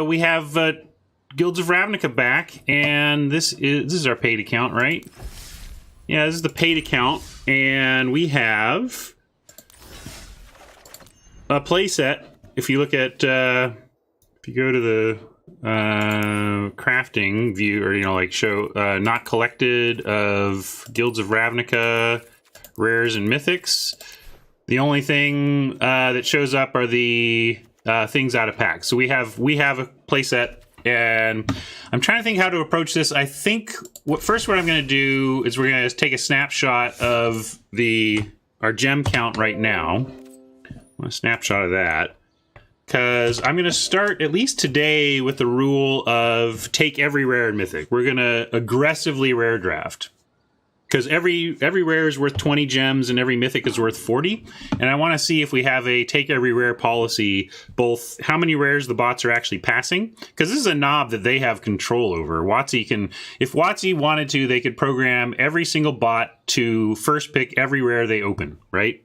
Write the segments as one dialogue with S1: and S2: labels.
S1: we have Guilds of Ravnica back, and this is our paid account, right? Yeah, this is the paid account, and we have a playset. If you look at, if you go to the crafting view, or like show not collected of Guilds of Ravnica, rares and mythics, the only thing that shows up are the things out of packs. So we have a playset, and I'm trying to think how to approach this. I think what I'm going to do is we're going to take a snapshot of our gem count right now. A snapshot of that, because I'm going to start at least today with the rule of take every rare and mythic. We're going to aggressively rare draft, because every rare is worth 20 gems and every mythic is worth 40. And I want to see if we have a take every rare policy, both how many rares the bots are actually passing, because this is a knob that they have control over. If WotC wanted to, they could program every single bot to first pick every rare they open, right?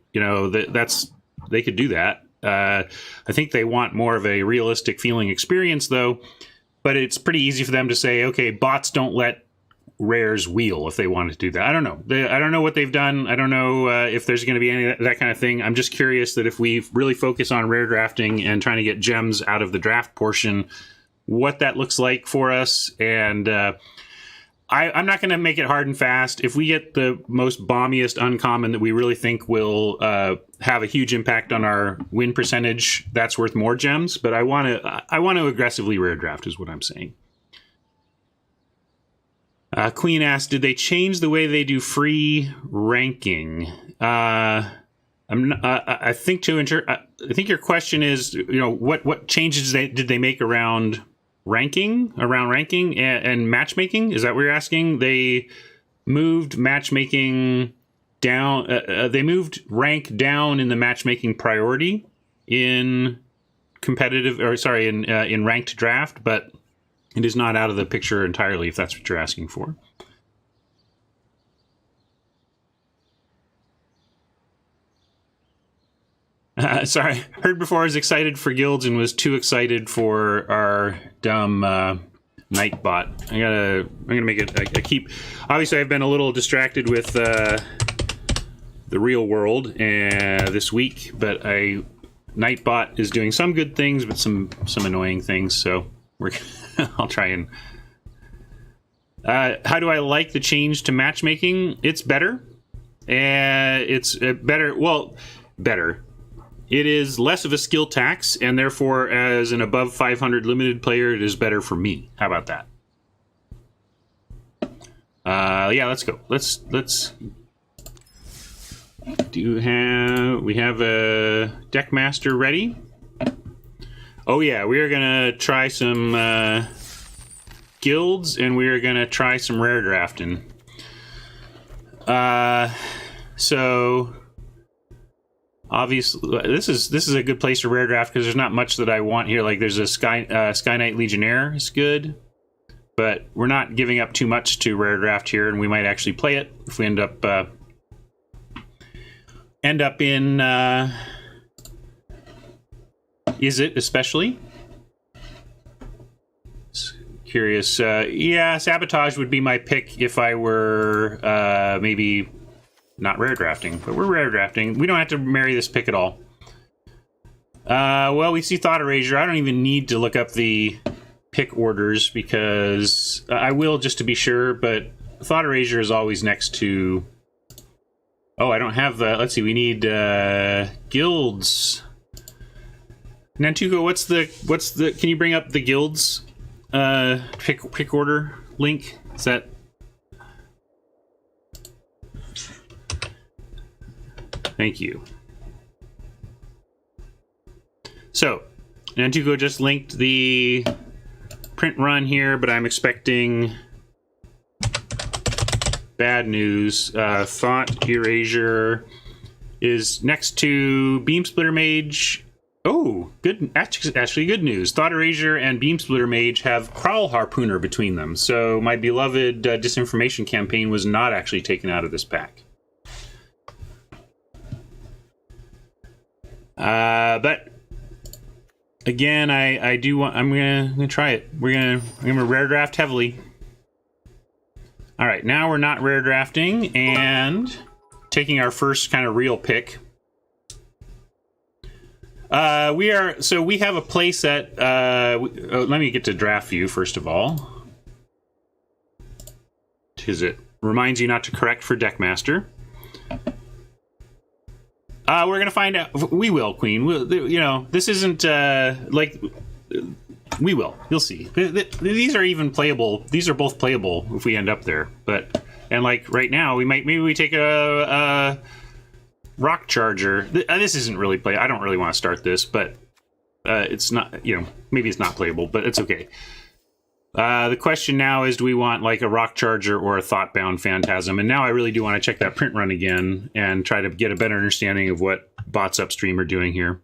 S1: They could do that. I think they want more of a realistic feeling experience, though. But it's pretty easy for them to say, okay, bots don't let rares wheel if they wanted to do that. I don't know. I don't know what they've done. I don't know if there's going to be any of that kind of thing. I'm just curious that if we really focus on rare drafting and trying to get gems out of the draft portion, what that looks like for us. And I'm not going to make it hard and fast. If we get the most bombiest uncommon that we really think will have a huge impact on our win percentage, that's worth more gems. But I want to aggressively rare draft is what I'm saying. Queen asked, did they change the way they do free ranking? I think your question is, what changes did they make around ranking and matchmaking? Is that what you're asking? They moved matchmaking down. They moved rank down in the matchmaking priority in in ranked draft, but it is not out of the picture entirely, if that's what you're asking for. Sorry, heard before I was excited for guilds and was too excited for our dumb Nightbot. I'm gonna make it. I keep. Obviously, I've been a little distracted with the real world this week, but Nightbot is doing some good things, but some annoying things. So I'll try and. How do I like the change to matchmaking? It's better. It's better. Well, better. It is less of a skill tax, and therefore, as an above 500 limited player, it is better for me. How about that? Yeah, let's go. Let's. We have a deck master ready? Oh yeah, we are gonna try some guilds, and we are gonna try some rare drafting. So obviously, this is a good place to rare draft because there's not much that I want here. Like there's a Sky Knight Legionnaire is good, but we're not giving up too much to rare draft here, and we might actually play it if we end up in Is it especially? Curious. Yeah, Sabotage would be my pick if I were maybe not rare drafting, but we're rare drafting. We don't have to marry this pick at all. Well, we see Thought Erasure. I don't even need to look up the pick orders because I will just to be sure, but Thought Erasure is always next to... Oh, I don't have... let's see, we need guilds. Nantuko, what's the... Can you bring up the guilds pick order link? Is that... Thank you. So, Nantuko just linked the print run here, but I'm expecting bad news. Thought Erasure is next to Beam Splitter Mage. Oh, good. Actually, good news. Thought Erasure and Beam Splitter Mage have Prowl Harpooner between them. So my beloved disinformation campaign was not actually taken out of this pack. But Again, I do want. I'm gonna try it. I'm gonna rare draft heavily. All right, now we're not rare drafting and taking our first kind of real pick. We have a play set. Let me get to draft view first of all, because it reminds you not to correct for Deckmaster. We're gonna find out. We will, Queen. This isn't like. We will. You'll see. These are even playable. These are both playable if we end up there. And like right now, maybe we take a rock charger. This isn't really play. I don't really want to start this, but it's not. Maybe it's not playable, but it's okay. The question now is, do we want like a rock charger or a thoughtbound phantasm? And now I really do want to check that print run again and try to get a better understanding of what bots upstream are doing here.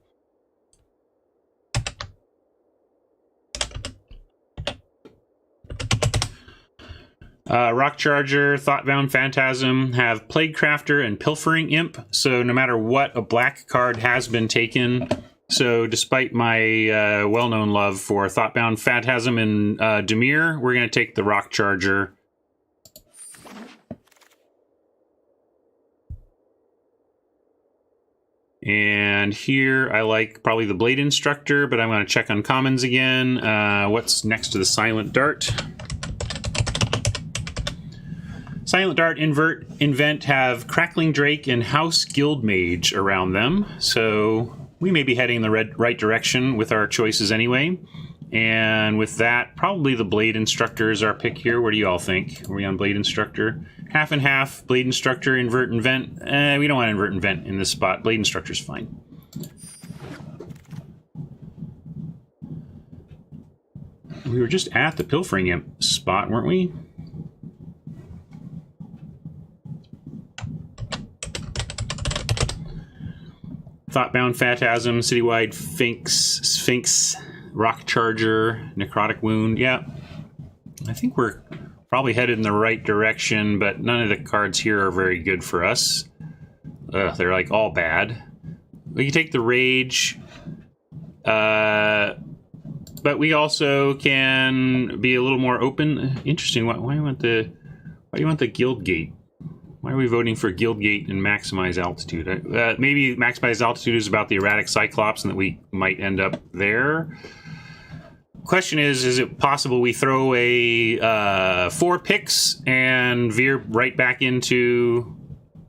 S1: Rock Charger, Thoughtbound Phantasm have Plague Crafter and Pilfering Imp. So no matter what, a black card has been taken. So despite my well-known love for Thoughtbound Phantasm and Dimir, we're going to take the Rock Charger. And here I like probably the Blade Instructor, but I'm going to check on commons again. What's next to the Silent Dart? Silent Dart, Invent have Crackling Drake and House Guildmage around them, so we may be heading in the right direction with our choices anyway. And with that, probably the Blade Instructor is our pick here. What do you all think? Are we on Blade Instructor? Half and half, Blade Instructor, Invert, Invent. We don't want Invert, Invent in this spot. Blade Instructor's fine. We were just at the Pilfering Imp spot, weren't we? Thoughtbound Phantasm, Citywide Sphinx, Rock Charger, Necrotic Wound. Yeah, I think we're probably headed in the right direction, but none of the cards here are very good for us. They're like all bad. We can take the Rage, but we also can be a little more open. Interesting. Why do you want the Guild Gate? Why are we voting for Guildgate and Maximize Altitude? Maybe Maximize Altitude is about the erratic Cyclops and that we might end up there. Question is it possible we throw a 4 picks and veer right back into,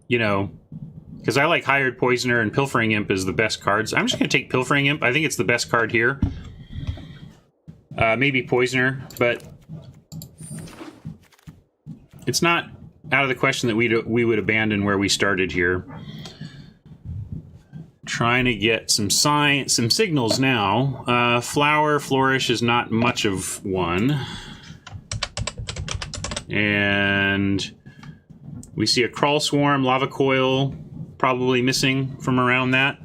S1: because I like Hired Poisoner and Pilfering Imp is the best cards. I'm just going to take Pilfering Imp. I think it's the best card here. Maybe Poisoner, but it's not out of the question that we would abandon where we started here. Trying to get some signals now. Flourish is not much of one. And we see a Crawl Swarm, Lava Coil, probably missing from around that.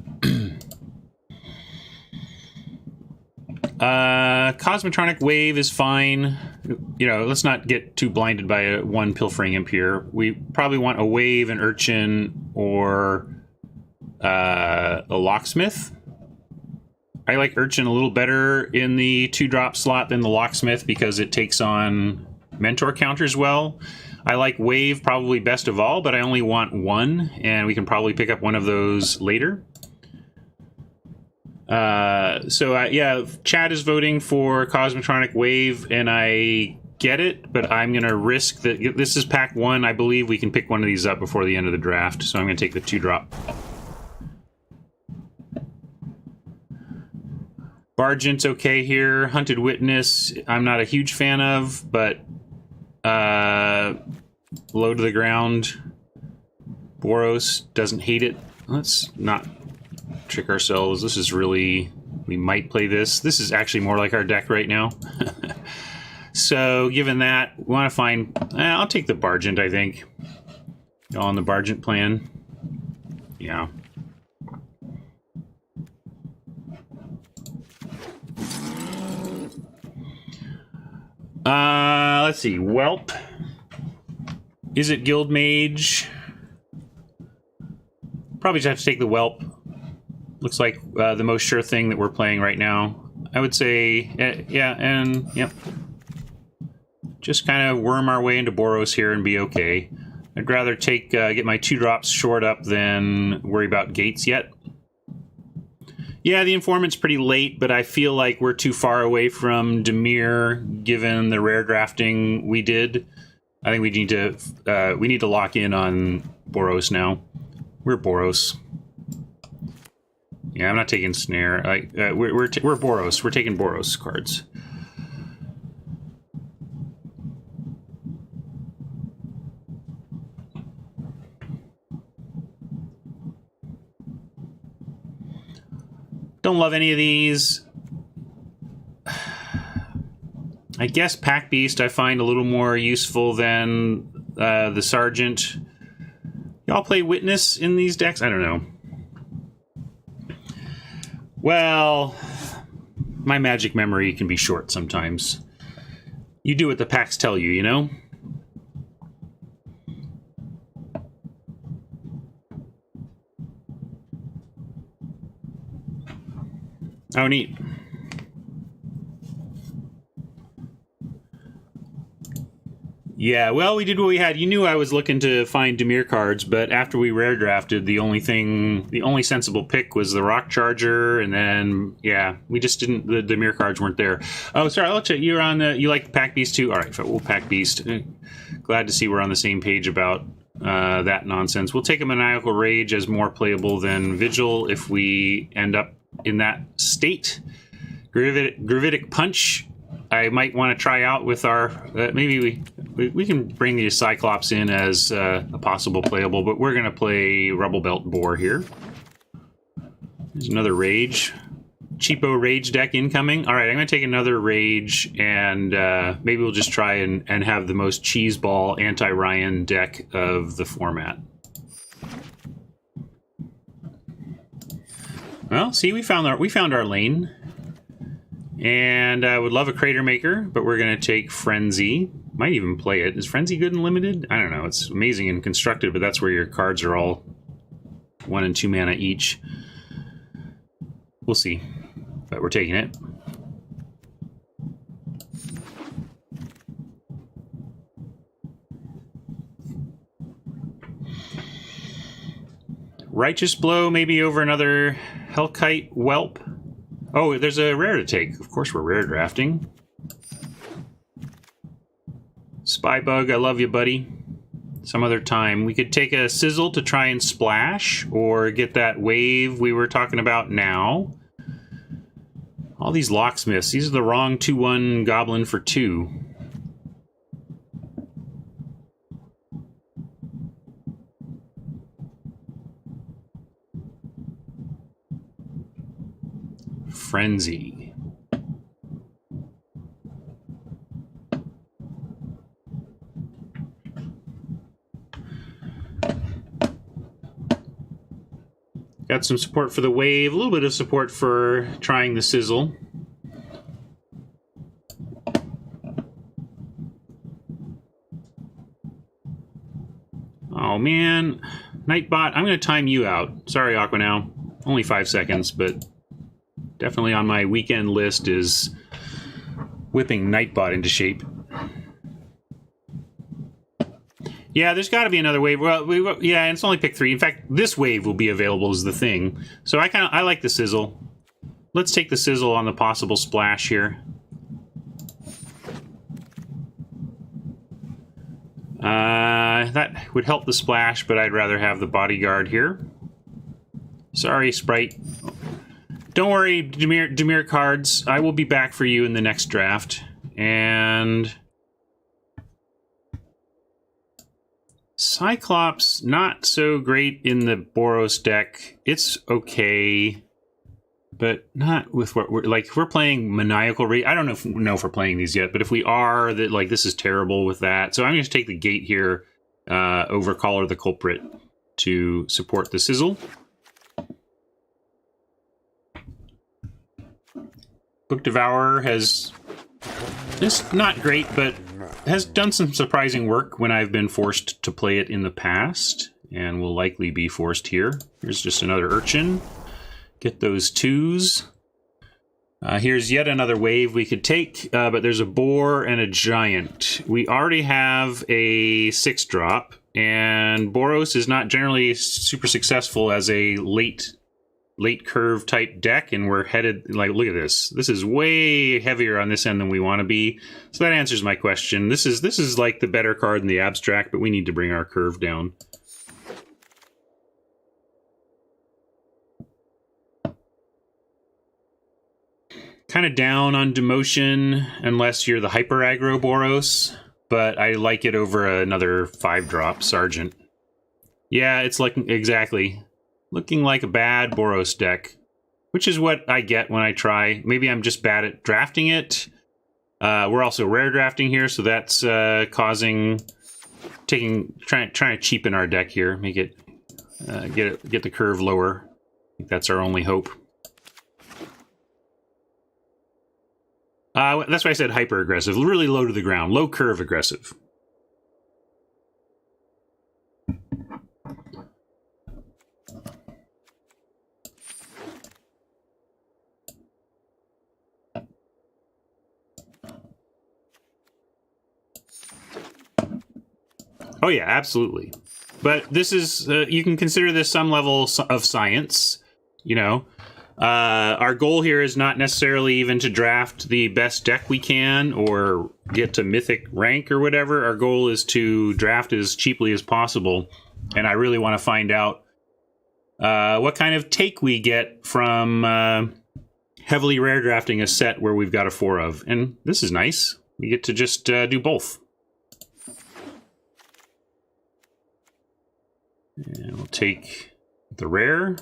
S1: Cosmotronic Wave is fine. Let's not get too blinded by one Pilfering Imp here. We probably want a Wave, an Urchin, or a Locksmith. I like Urchin a little better in the 2-drop slot than the Locksmith because it takes on Mentor counters well. I like Wave probably best of all, but I only want one, and we can probably pick up one of those later. Yeah, Chad is voting for Cosmotronic Wave, and I get it, but I'm going to risk that. This is pack 1. I believe we can pick one of these up before the end of the draft, so I'm going to take the 2-drop. Bargent's okay here. Hunted Witness, I'm not a huge fan of, but low to the ground. Boros doesn't hate it. Let's not trick ourselves. This is really, we might play this. This is actually more like our deck right now. So given that, we want to find, I'll take the Bargent, I think. On the Bargent plan. Yeah. Let's see. Whelp. Is it Guildmage? Probably just have to take the Whelp. Looks like the most sure thing that we're playing right now. I would say, yeah, and yep. Just kind of worm our way into Boros here and be okay. I'd rather take get my 2 drops short up than worry about gates yet. Yeah, the Informant's pretty late, but I feel like we're too far away from Dimir, given the rare drafting we did. I think we need to lock in on Boros now. We're Boros. Yeah, I'm not taking Snare. We're Boros. We're taking Boros cards. Don't love any of these. I guess Pack Beast I find a little more useful than the Sergeant. Y'all play Witness in these decks? I don't know. Well, my magic memory can be short sometimes. You do what the packs tell you, you know? Oh, neat. Yeah, well, we did what we had. You knew I was looking to find Dimir cards, but after we rare drafted, the only sensible pick was the Rock Charger, and then, yeah, we just didn't, the Dimir cards weren't there. Oh, sorry, I'll check. You're on the, you like the Pack Beast too? All right, we'll Pack Beast. Glad to see we're on the same page about that nonsense. We'll take a Maniacal Rage as more playable than Vigil if we end up in that state. Gravitic Punch, I might want to try out with our... maybe we can bring the Cyclops in as a possible playable, but we're going to play Rubble Belt Boar here. There's another Rage. Cheapo Rage deck incoming. All right, I'm going to take another Rage, and maybe we'll just try and have the most cheeseball anti-Ryan deck of the format. Well, see, we found our lane. And I would love a Crater Maker, but we're going to take Frenzy. Might even play it. Is Frenzy good and limited? I don't know. It's amazing and constructed, but that's where your cards are all 1 and 2 mana each. We'll see. But we're taking it. Righteous Blow, maybe over another Hellkite Whelp. Oh, there's a rare to take. Of course we're rare drafting. Spybug, I love you, buddy. Some other time. We could take a Sizzle to try and splash, or get that wave we were talking about now. All these Locksmiths. These are the wrong 2/1 Goblin for 2. Frenzy. Got some support for the wave, a little bit of support for trying the Sizzle. Oh man, Nightbot, I'm going to time you out. Sorry, Aquanow. Only 5 seconds, but definitely on my weekend list is whipping Nightbot into shape. Yeah, there's got to be another wave. Well, yeah, it's only pick 3. In fact, this wave will be available as the thing. So I like the Sizzle. Let's take the Sizzle on the possible splash here. That would help the splash, but I'd rather have the Bodyguard here. Sorry, Sprite. Don't worry, Dimir cards. I will be back for you in the next draft. And Cyclops, not so great in the Boros deck. It's okay, but not with what we're like. If we're playing Maniacal Rage, I don't know if we're playing these yet, but if we are, that like this is terrible with that. So I'm going to take the Gate here over Collar the Culprit to support the Sizzle. Book Devourer is not great, but has done some surprising work when I've been forced to play it in the past, and will likely be forced here. Here's just another Urchin. Get those 2s. Here's yet another wave we could take, but there's a boar and a giant. We already have a 6-drop, and Boros is not generally super successful as a late curve type deck, and we're headed, like, look at this. This is way heavier on this end than we want to be. So that answers my question. This is like the better card in the abstract, but we need to bring our curve down. Kind of down on demotion unless you're the hyper aggro Boros, but I like it over another 5-drop Sergeant. Yeah, it's like exactly looking like a bad Boros deck, which is what I get when I try. Maybe I'm just bad at drafting it. We're also rare drafting here, so that's trying to cheapen our deck here, make it get the curve lower. I think that's our only hope. That's why I said hyper aggressive, really low to the ground, low curve aggressive. Oh yeah, absolutely. But this is, you can consider this some level of science, you know. Our goal here is not necessarily even to draft the best deck we can or get to mythic rank or whatever. Our goal is to draft as cheaply as possible. And I really want to find out what kind of take we get from heavily rare drafting a set where we've got a 4 of. And this is nice. We get to just do both. And we'll take the rare.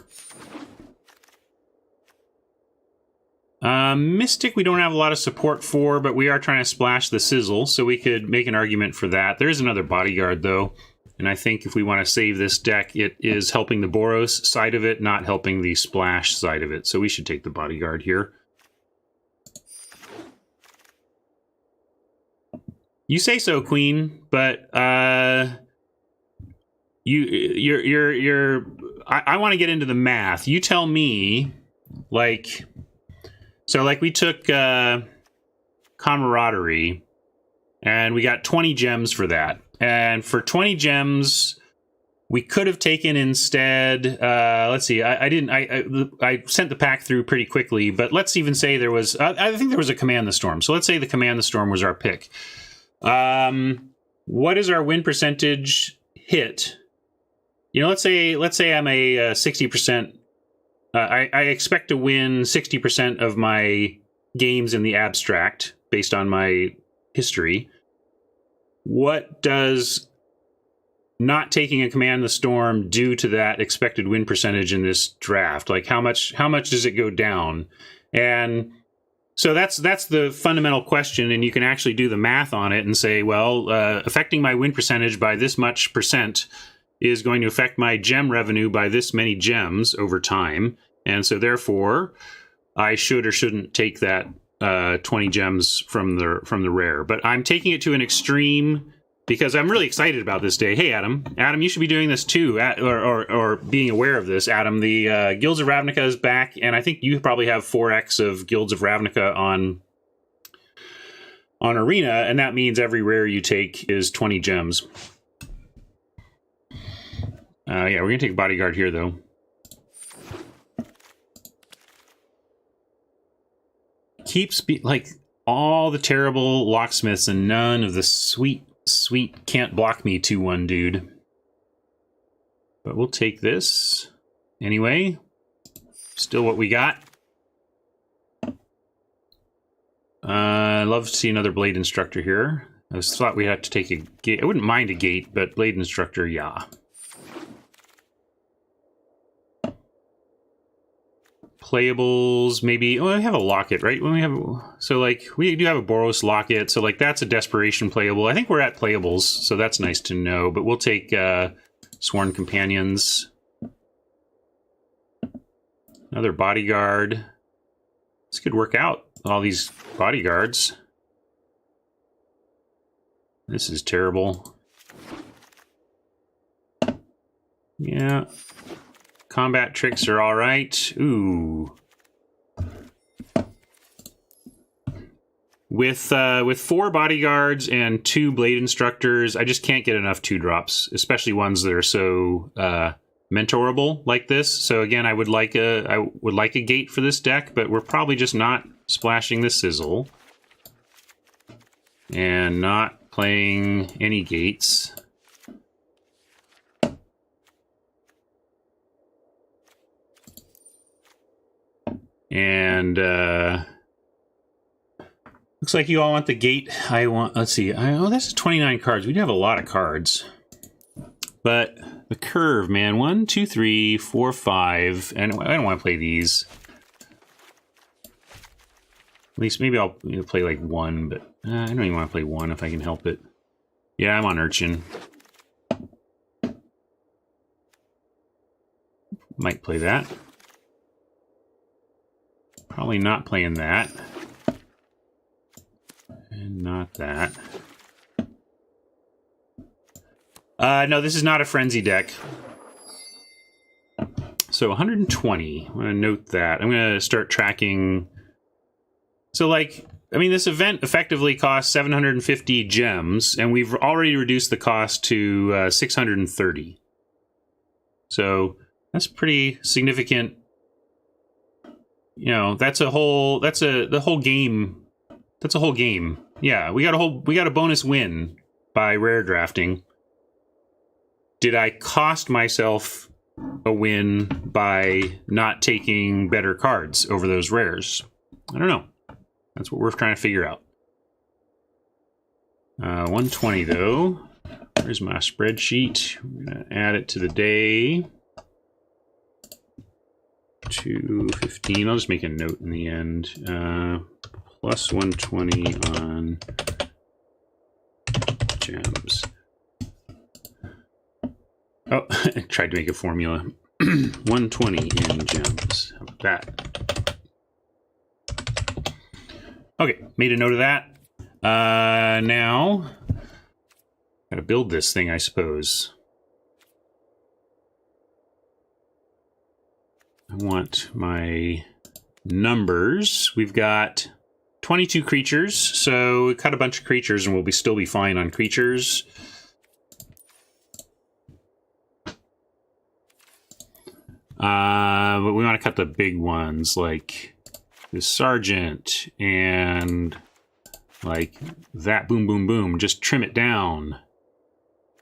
S1: Mystic we don't have a lot of support for, but we are trying to splash the sizzle, so we could make an argument for that. There is another bodyguard, though, and I think if we want to save this deck, it is helping the Boros side of it, not helping the splash side of it, so we should take the bodyguard here. You say so, Queen, but I want to get into the math. You tell me, like... So, like, we took Camaraderie, and we got 20 gems for that. And for 20 gems, we could have taken instead... let's see, I sent the pack through pretty quickly, but let's even say there was... I think there was a Command the Storm. So let's say the Command the Storm was our pick. What is our win percentage hit? You know, let's say I'm a 60%... I expect to win 60% of my games in the abstract based on my history. What does not taking a Command the Storm do to that expected win percentage in this draft? Like, how much does it go down? And so that's the fundamental question, and you can actually do the math on it and say, well, affecting my win percentage by this much percent is going to affect my gem revenue by this many gems over time. And so therefore, I should or shouldn't take that 20 gems from the rare. But I'm taking it to an extreme because I'm really excited about this day. Hey, Adam. Adam, you should be doing this too, or being aware of this, Adam. The Guilds of Ravnica is back, and I think you probably have 4x of Guilds of Ravnica on Arena, and that means every rare you take is 20 gems. Yeah, we're going to take a bodyguard here, though. Keeps like all the terrible locksmiths and none of the sweet can't block me 2/1 dude. But we'll take this anyway. Still what we got. I'd love to see another Blade Instructor here. I thought we had to take a gate. I wouldn't mind a gate, but Blade Instructor, yeah. Playables, maybe. Oh, we have a Locket, right? When we have, so like we do have a Boros Locket, so like that's a desperation playable. I think we're at playables, so that's nice to know. But we'll take Sworn Companions, another bodyguard. This could work out. All these bodyguards. This is terrible. Yeah. Combat tricks are all right. Ooh. With 4 bodyguards and 2 blade instructors, I just can't get enough 2-drops, especially ones that are so mentorable like this. So again, I would like a gate for this deck, but we're probably just not splashing the sizzle and not playing any gates. And looks like you all want the gate. I want, let's see. Oh, that's 29 cards. We do have a lot of cards. But the curve, man. 1, 2, 3, 4, 5. And I don't want to play these. At least maybe I'll play like 1, but I don't even want to play 1 if I can help it. Yeah, I'm on Urchin. Might play that. Probably not playing that. And not that. No, this is not a Frenzy deck. So 120. I'm going to note that. I'm going to start tracking. So, like, I mean, this event effectively costs 750 gems, and we've already reduced the cost to 630. So that's pretty significant. You know, that's the whole game. That's a whole game. Yeah, we got a bonus win by rare drafting. Did I cost myself a win by not taking better cards over those rares? I don't know. That's what we're trying to figure out. 120 though. Here's my spreadsheet. I'm gonna add it to the day. 215. I'll just make a note in the end. Plus 120 on gems. Oh, I tried to make a formula. 120 in gems. How about that? Okay, made a note of that. Now, gotta build this thing, I suppose. I want my numbers. We've got 22 creatures, so we cut a bunch of creatures and we'll still be fine on creatures. But we want to cut the big ones, like this Sergeant and like that boom, boom, boom. Just trim it down.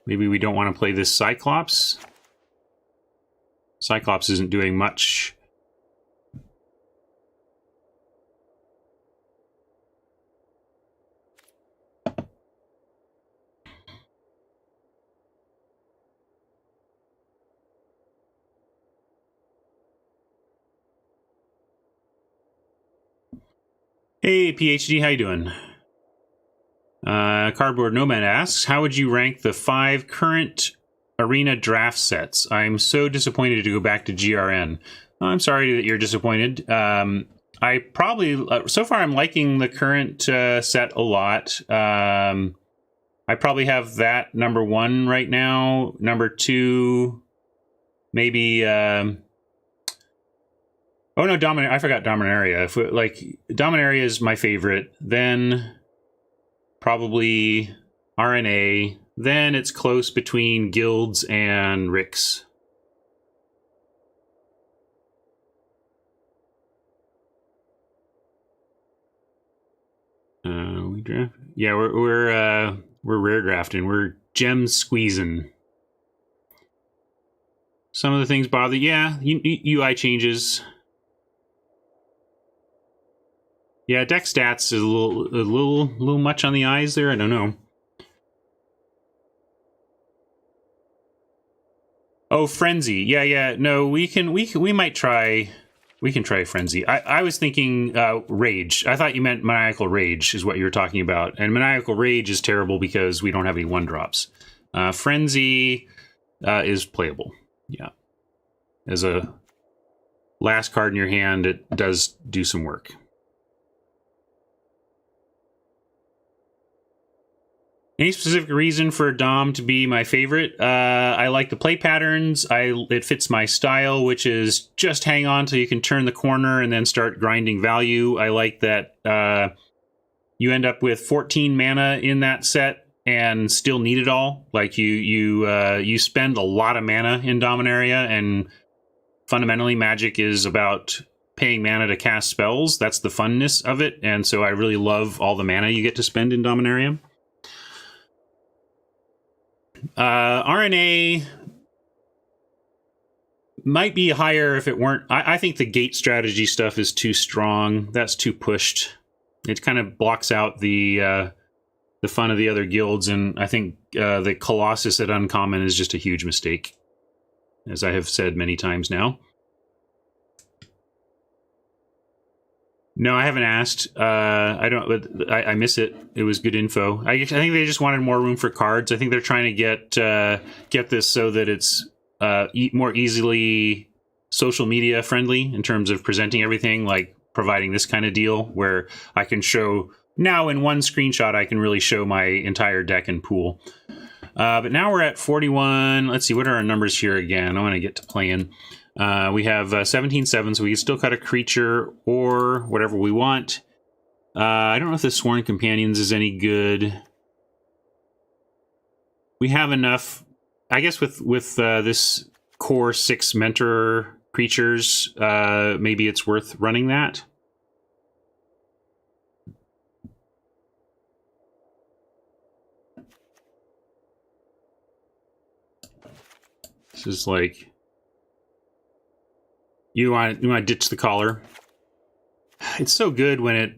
S1: Maybe we don't want to play this Cyclops. Cyclops isn't doing much. Hey, PhD, how you doing? Cardboard Nomad asks, how would you rank the 5 current arena draft sets? I'm so disappointed to go back to GRN. Oh, I'm sorry that you're disappointed. I probably, so far I'm liking the current set a lot. I probably have that number 1 right now. Number 2, maybe... Oh no, I forgot Dominaria. If like Dominaria is my favorite, then probably RNA. Then it's close between Guilds and Ricks. We draft. Yeah, we're rare drafting. We're gem squeezing. Some of the things bother. Yeah, UI changes. Yeah, deck stats is a little much on the eyes there. I don't know. Oh, Frenzy. Yeah. No, we might try. We can try Frenzy. I was thinking Rage. I thought you meant Maniacal Rage is what you were talking about. And Maniacal Rage is terrible because we don't have any 1-drops. Frenzy is playable. Yeah. As a last card in your hand, it does do some work. Any specific reason for Dom to be my favorite? I like the play patterns. It fits my style, which is just hang on till you can turn the corner and then start grinding value. I like that you end up with 14 mana in that set and still need it all. Like you spend a lot of mana in Dominaria, and fundamentally Magic is about paying mana to cast spells. That's the funness of it, and so I really love all the mana you get to spend in Dominaria. RNA might be higher if it weren't. I think the gate strategy stuff is too strong. That's too pushed. It kind of blocks out the fun of the other guilds, and I think the Colossus at Uncommon is just a huge mistake, as I have said many times now. No, I haven't asked. I don't. But I miss it. It was good info. I think they just wanted more room for cards. I think they're trying to get this so that it's more easily social media friendly in terms of presenting everything, like providing this kind of deal where I can show now in one screenshot. I can really show my entire deck and pool. But now we're at 41. Let's see, what are our numbers here again? I want to get to playing. We have 17/7, so we can still cut a creature or whatever we want. I don't know if the Sworn Companions is any good. We have enough, I guess, with this core 6 mentor creatures. Maybe it's worth running that. This is like, you want to ditch the collar. It's so good when it.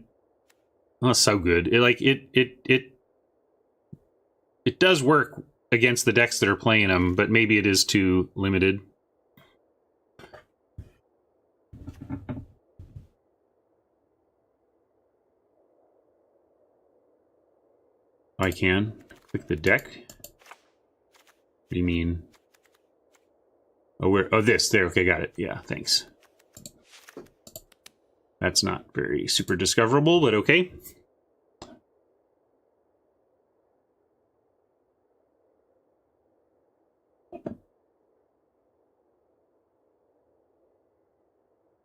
S1: Well, it's so good. It does work against the decks that are playing them, but maybe it is too limited. I can click the deck. What do you mean? Oh, where? Oh, this. There. Okay, got it. Yeah, thanks. That's not very super discoverable, but okay.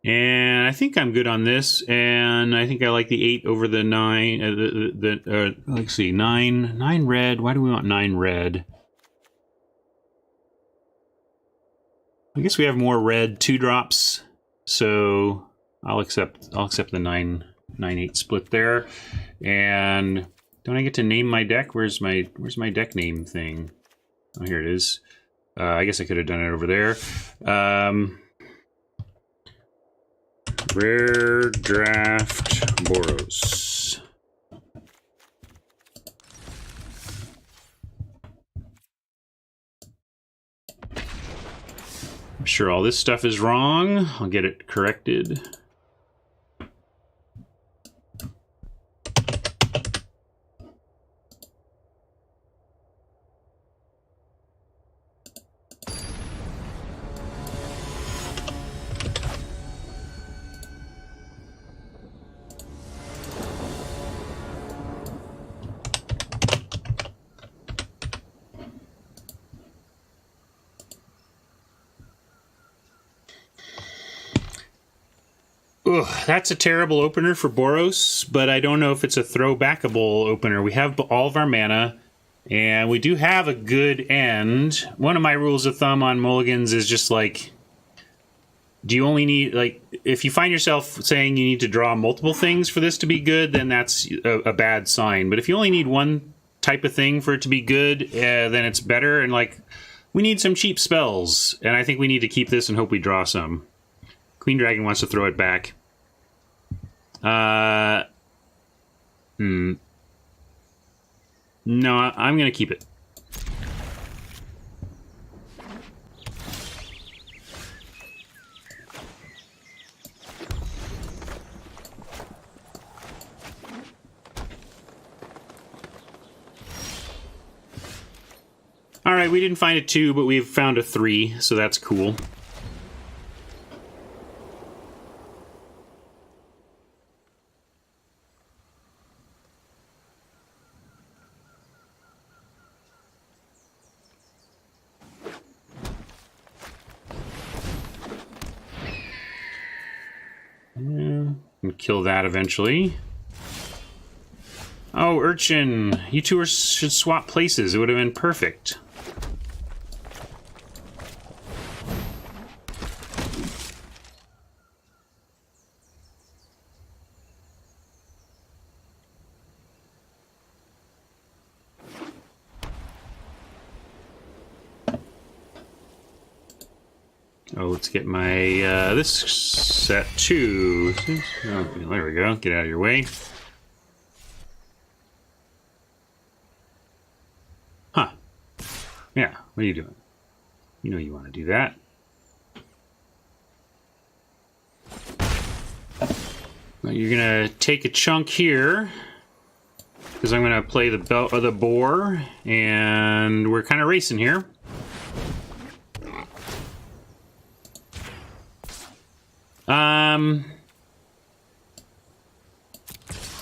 S1: And I think I'm good on this, and I think I like the 8 over the 9. Let's see, 9 red. Why do we want 9 red? I guess we have more red 2-drops, so I'll accept the 9/8 split there. And don't I get to name my deck? Where's my deck name thing? Oh, here it is. I guess I could have done it over there. Rare Draft Boros. I'm sure all this stuff is wrong. I'll get it corrected. Ugh, that's a terrible opener for Boros, but I don't know if it's a throwbackable opener. We have all of our mana, and we do have a good end. One of my rules of thumb on mulligans is just like, do you only need, like, if you find yourself saying you need to draw multiple things for this to be good, then that's a bad sign. But if you only need one type of thing for it to be good, then it's better. And, like, we need some cheap spells, and I think we need to keep this and hope we draw some. Queen Dragon wants to throw it back. No, I'm going to keep it. All right, we didn't find a 2, but we've found a 3, so that's cool. Kill that eventually. No, Urchin. You two should swap places. It would have been perfect. Oh, let's get my, this set too. Oh, there we go. Get out of your way. Huh. Yeah, what are you doing? You know you want to do that. Well, you're going to take a chunk here, because I'm going to play the belt of the boar, and we're kind of racing here.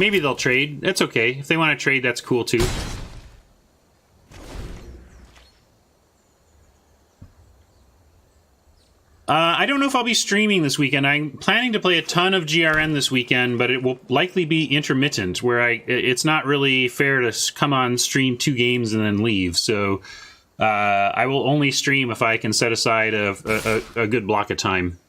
S1: Maybe they'll trade. That's okay. If they want to trade, that's cool too. I don't know if I'll be streaming this weekend. I'm planning to play a ton of GRN this weekend, but it will likely be intermittent, where it's not really fair to come on, stream 2 games, and then leave. So I will only stream if I can set aside a good block of time.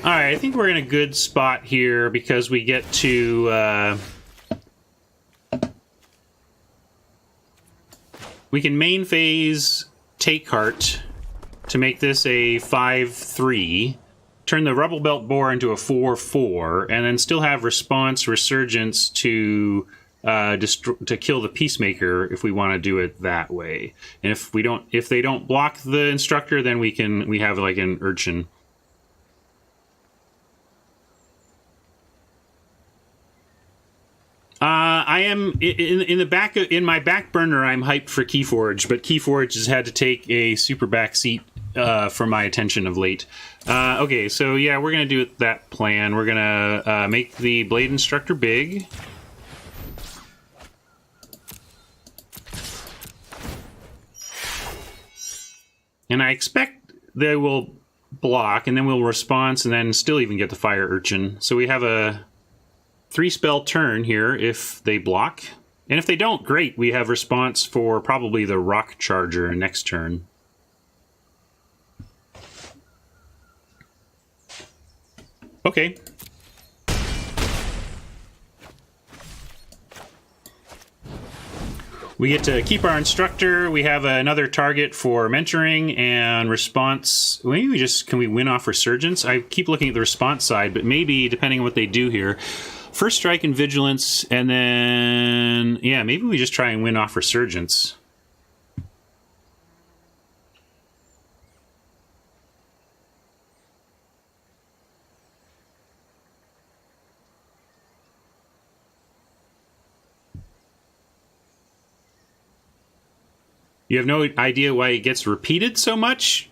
S1: Alright, I think we're in a good spot here because we get to... we can main phase take heart to make this a 5-3, turn the Rubble Belt Boar into a 4-4, and then still have response resurgence to kill the Peacemaker if we want to do it that way. And if they don't block the Instructor, then we have like an Urchin. I am in my back burner. I'm hyped for Keyforge, but Keyforge has had to take a super back seat for my attention of late. Okay, so yeah, we're gonna do that plan. We're gonna make the Blade Instructor big. And I expect they will block, and then we'll response, and then still even get the Fire Urchin. So we have a 3-spell turn here if they block. And if they don't, great. We have response for probably the Rock Charger next turn. Okay. We get to keep our Instructor. We have another target for mentoring and response. Maybe can we win off Resurgence? I keep looking at the response side, but maybe, depending on what they do here, First Strike and Vigilance, and then, yeah, maybe we just try and win off Resurgence. You have no idea why it gets repeated so much?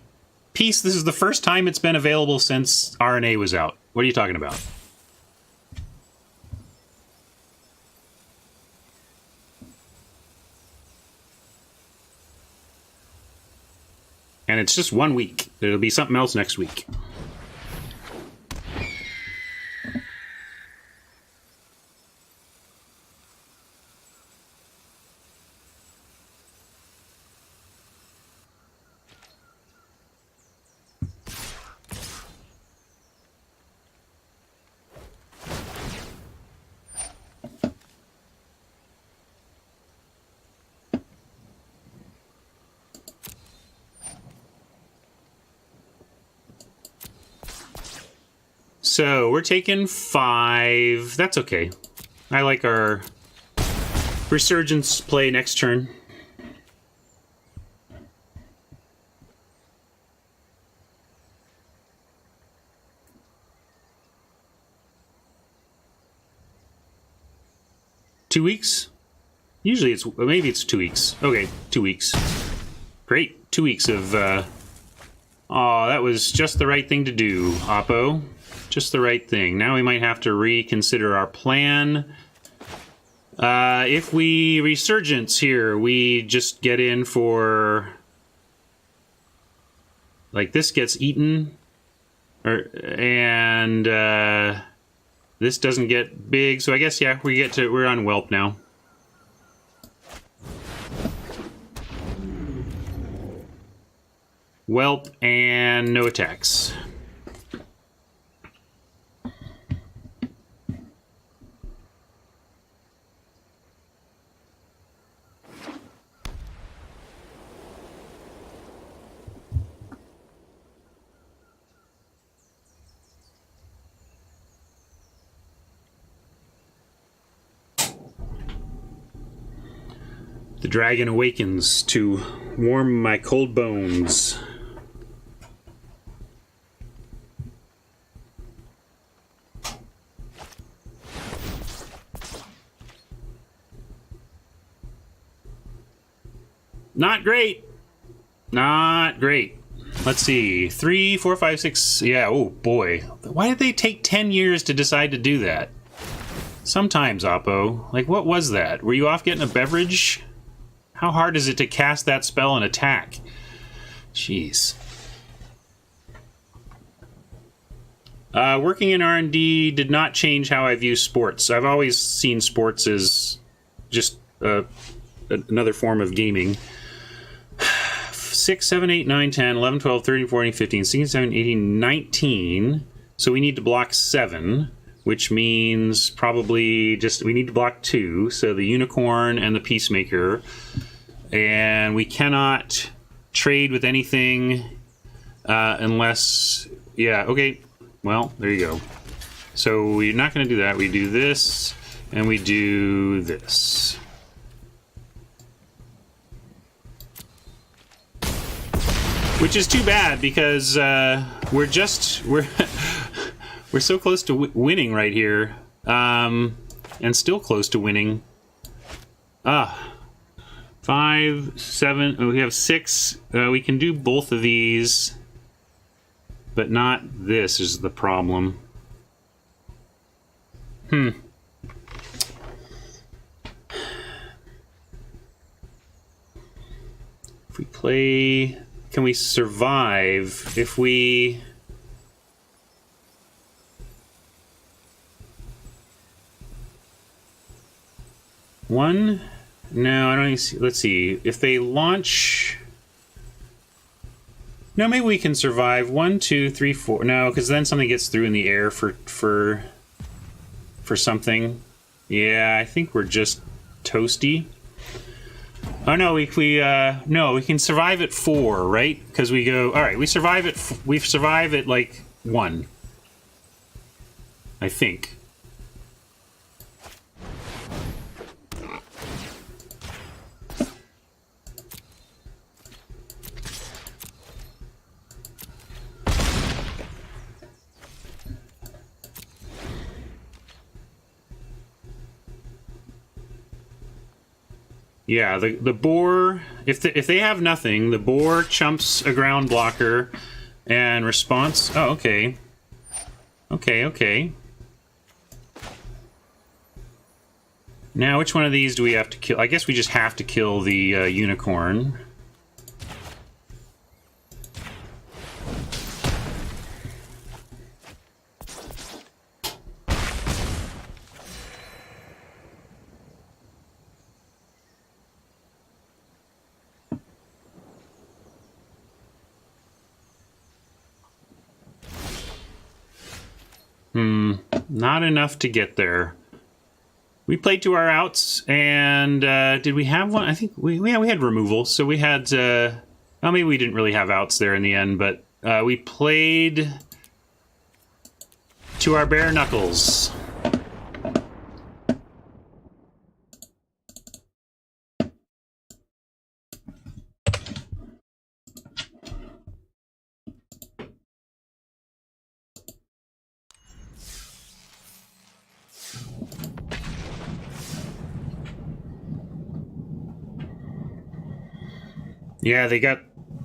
S1: Peace, this is the first time it's been available since RNA was out. What are you talking about? And it's just 1 week. There'll be something else next week. So we're taking 5. That's okay. I like our Resurgence play next turn. Two weeks? Usually maybe it's 2 weeks. Okay, 2 weeks. Great. 2 weeks of, oh, that was just the right thing to do, Oppo. Just the right thing. Now we might have to reconsider our plan. If we Resurgence here, we just get in for... Like, this gets eaten. And this doesn't get big. So I guess, yeah, we're on Whelp now. Whelp and no attacks. The dragon awakens to warm my cold bones. Not great. Not great. Let's see. 3, 4, 5, 6. Yeah, oh boy. Why did they take 10 years to decide to do that? Sometimes, Oppo. Like, what was that? Were you off getting a beverage? How hard is it to cast that spell and attack? Jeez. Working in R&D did not change how I view sports. I've always seen sports as just another form of gaming. 6, 7, 8, 9, 10, 11, 12, 13, 14, 15, 16, 17, 18, 19. So we need to block 7, which means probably just we need to block 2. So the Unicorn and the Peacemaker. And we cannot trade with anything unless... Yeah, okay. Well, there you go. So we're not going to do that. We do this, and we do this. Which is too bad because we're so close to winning right here, and still close to winning. 5, 7. Oh, we have 6. We can do both of these, but not this is the problem. If we play... Can we survive if we... One? No, I don't even see... Let's see. If they launch... No, maybe we can survive. 1, 2, 3, 4... No, because then something gets through in the air for something. Yeah, I think we're just toasty. Oh no, we can survive at 4, right? Because we go. All right, we survive at like 1. I think. Yeah, the boar, if they have nothing, the boar chumps a ground blocker and response. Oh, okay. Okay. Now, which one of these do we have to kill? I guess we just have to kill the unicorn. Not enough to get there. We played to our outs, and did we have one? I think we had removal, so we had... well, maybe we didn't really have outs there in the end, but we played to our bare knuckles. Yeah, they got...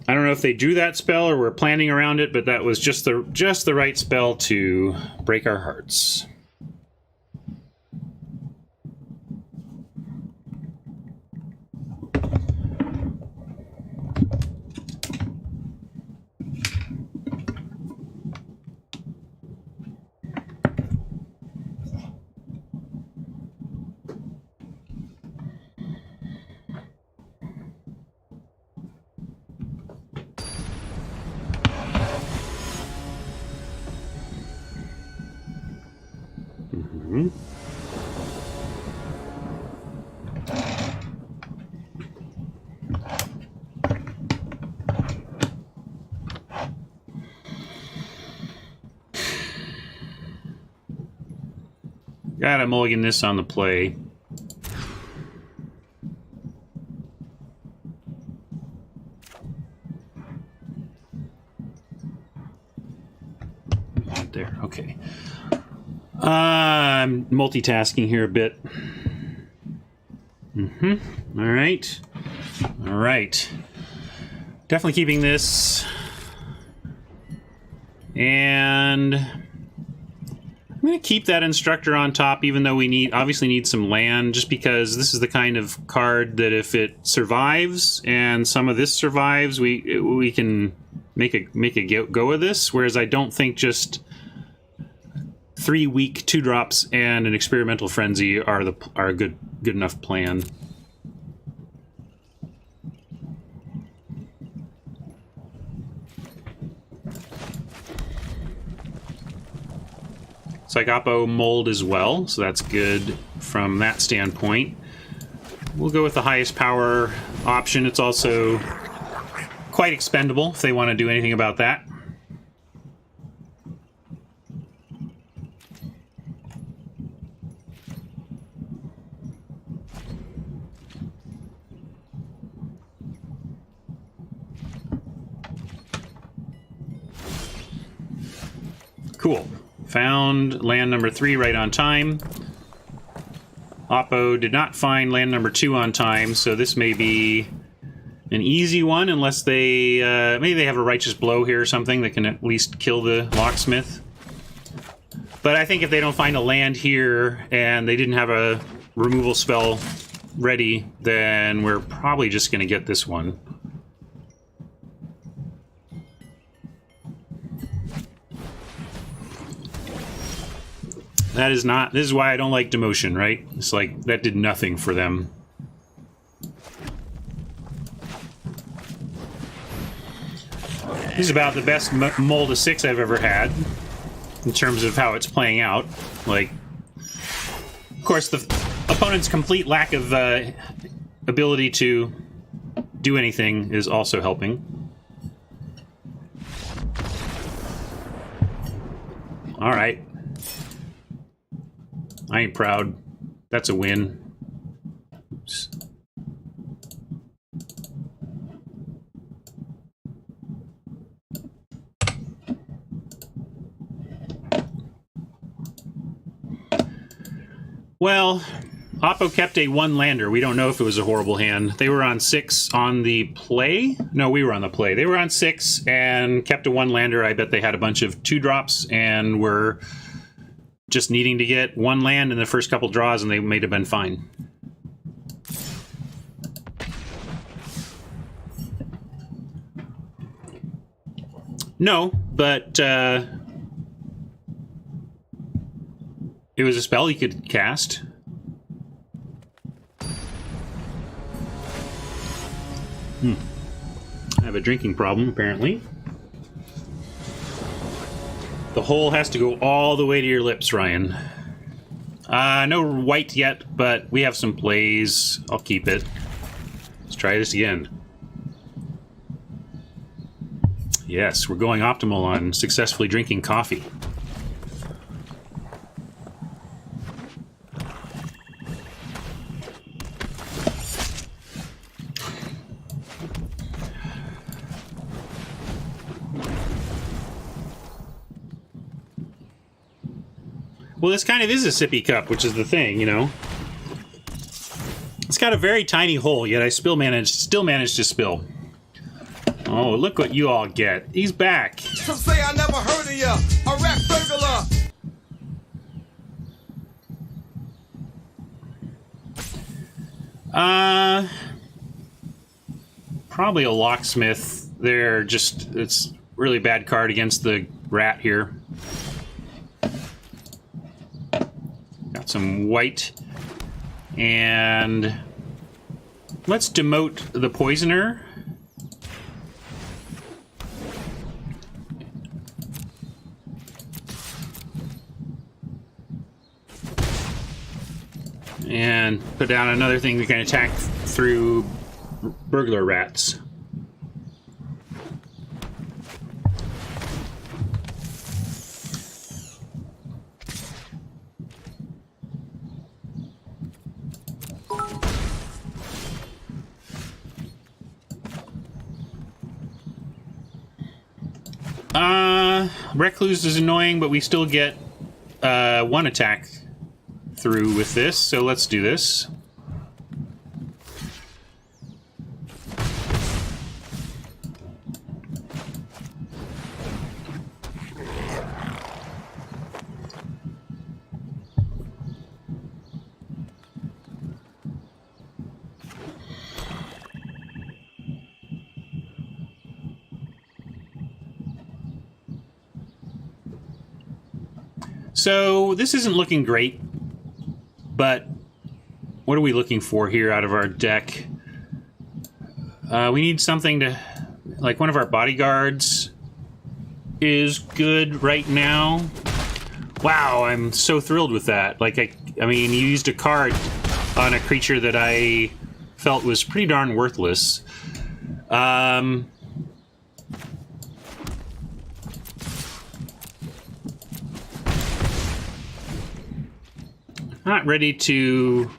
S1: I don't know if they drew that spell or were planning around it, but that was just the right spell to break our hearts. Gotta mulligan this on the play. Right there, okay. I'm multitasking here a bit. All right. All right. Definitely keeping this. And I'm going to keep that instructor on top, even though we obviously need some land, just because this is the kind of card that if it survives and some of this survives, we can make a go of this. Whereas I don't think just 3 weak 2-drops and an experimental frenzy are a good enough plan. Psychopo mold as well, so that's good from that standpoint. We'll go with the highest power option. It's also quite expendable if they want to do anything about that. Cool. Found land number 3 right on time. Oppo did not find land number 2 on time, so this may be an easy one, unless they maybe they have a righteous blow here or something that can at least kill the locksmith. But I think if they don't find a land here and they didn't have a removal spell ready, then we're probably just going to get this one. That is not... This is why I don't like demotion, right? It's like, that did nothing for them. This is about the best mold of 6 I've ever had, in terms of how it's playing out. Like, of course, the opponent's complete lack of ability to do anything is also helping. Alright. I ain't proud. That's a win. Oops. Well, Oppo kept a 1-lander. We don't know if it was a horrible hand. They were on 6 on the play? No, we were on the play. They were on 6 and kept a 1-lander. I bet they had a bunch of 2-drops and were just needing to get 1 land in the first couple draws, and they may have been fine. No, but it was a spell you could cast. I have a drinking problem, apparently. The hole has to go all the way to your lips, Ryan. No white yet, but we have some plays. I'll keep it. Let's try this again. Yes, we're going optimal on successfully drinking coffee. Well, this kind of is a sippy cup, which is the thing, you know. It's got a very tiny hole, yet I still managed to spill. Oh, look what you all get. He's back.
S2: Some say I never heard of ya, a rap burglar.
S1: Probably a locksmith. It's really bad card against the rat here. Got some white. And let's demote the poisoner. And put down another thing that can attack through burglar rats. Recluse is annoying, but we still get one attack through with this, so let's do this. So this isn't looking great, but what are we looking for here out of our deck? We need something to, like, one of our bodyguards is good right now. Wow, I'm so thrilled with that. Like, I mean, you used a card on a creature that I felt was pretty darn worthless. Not ready to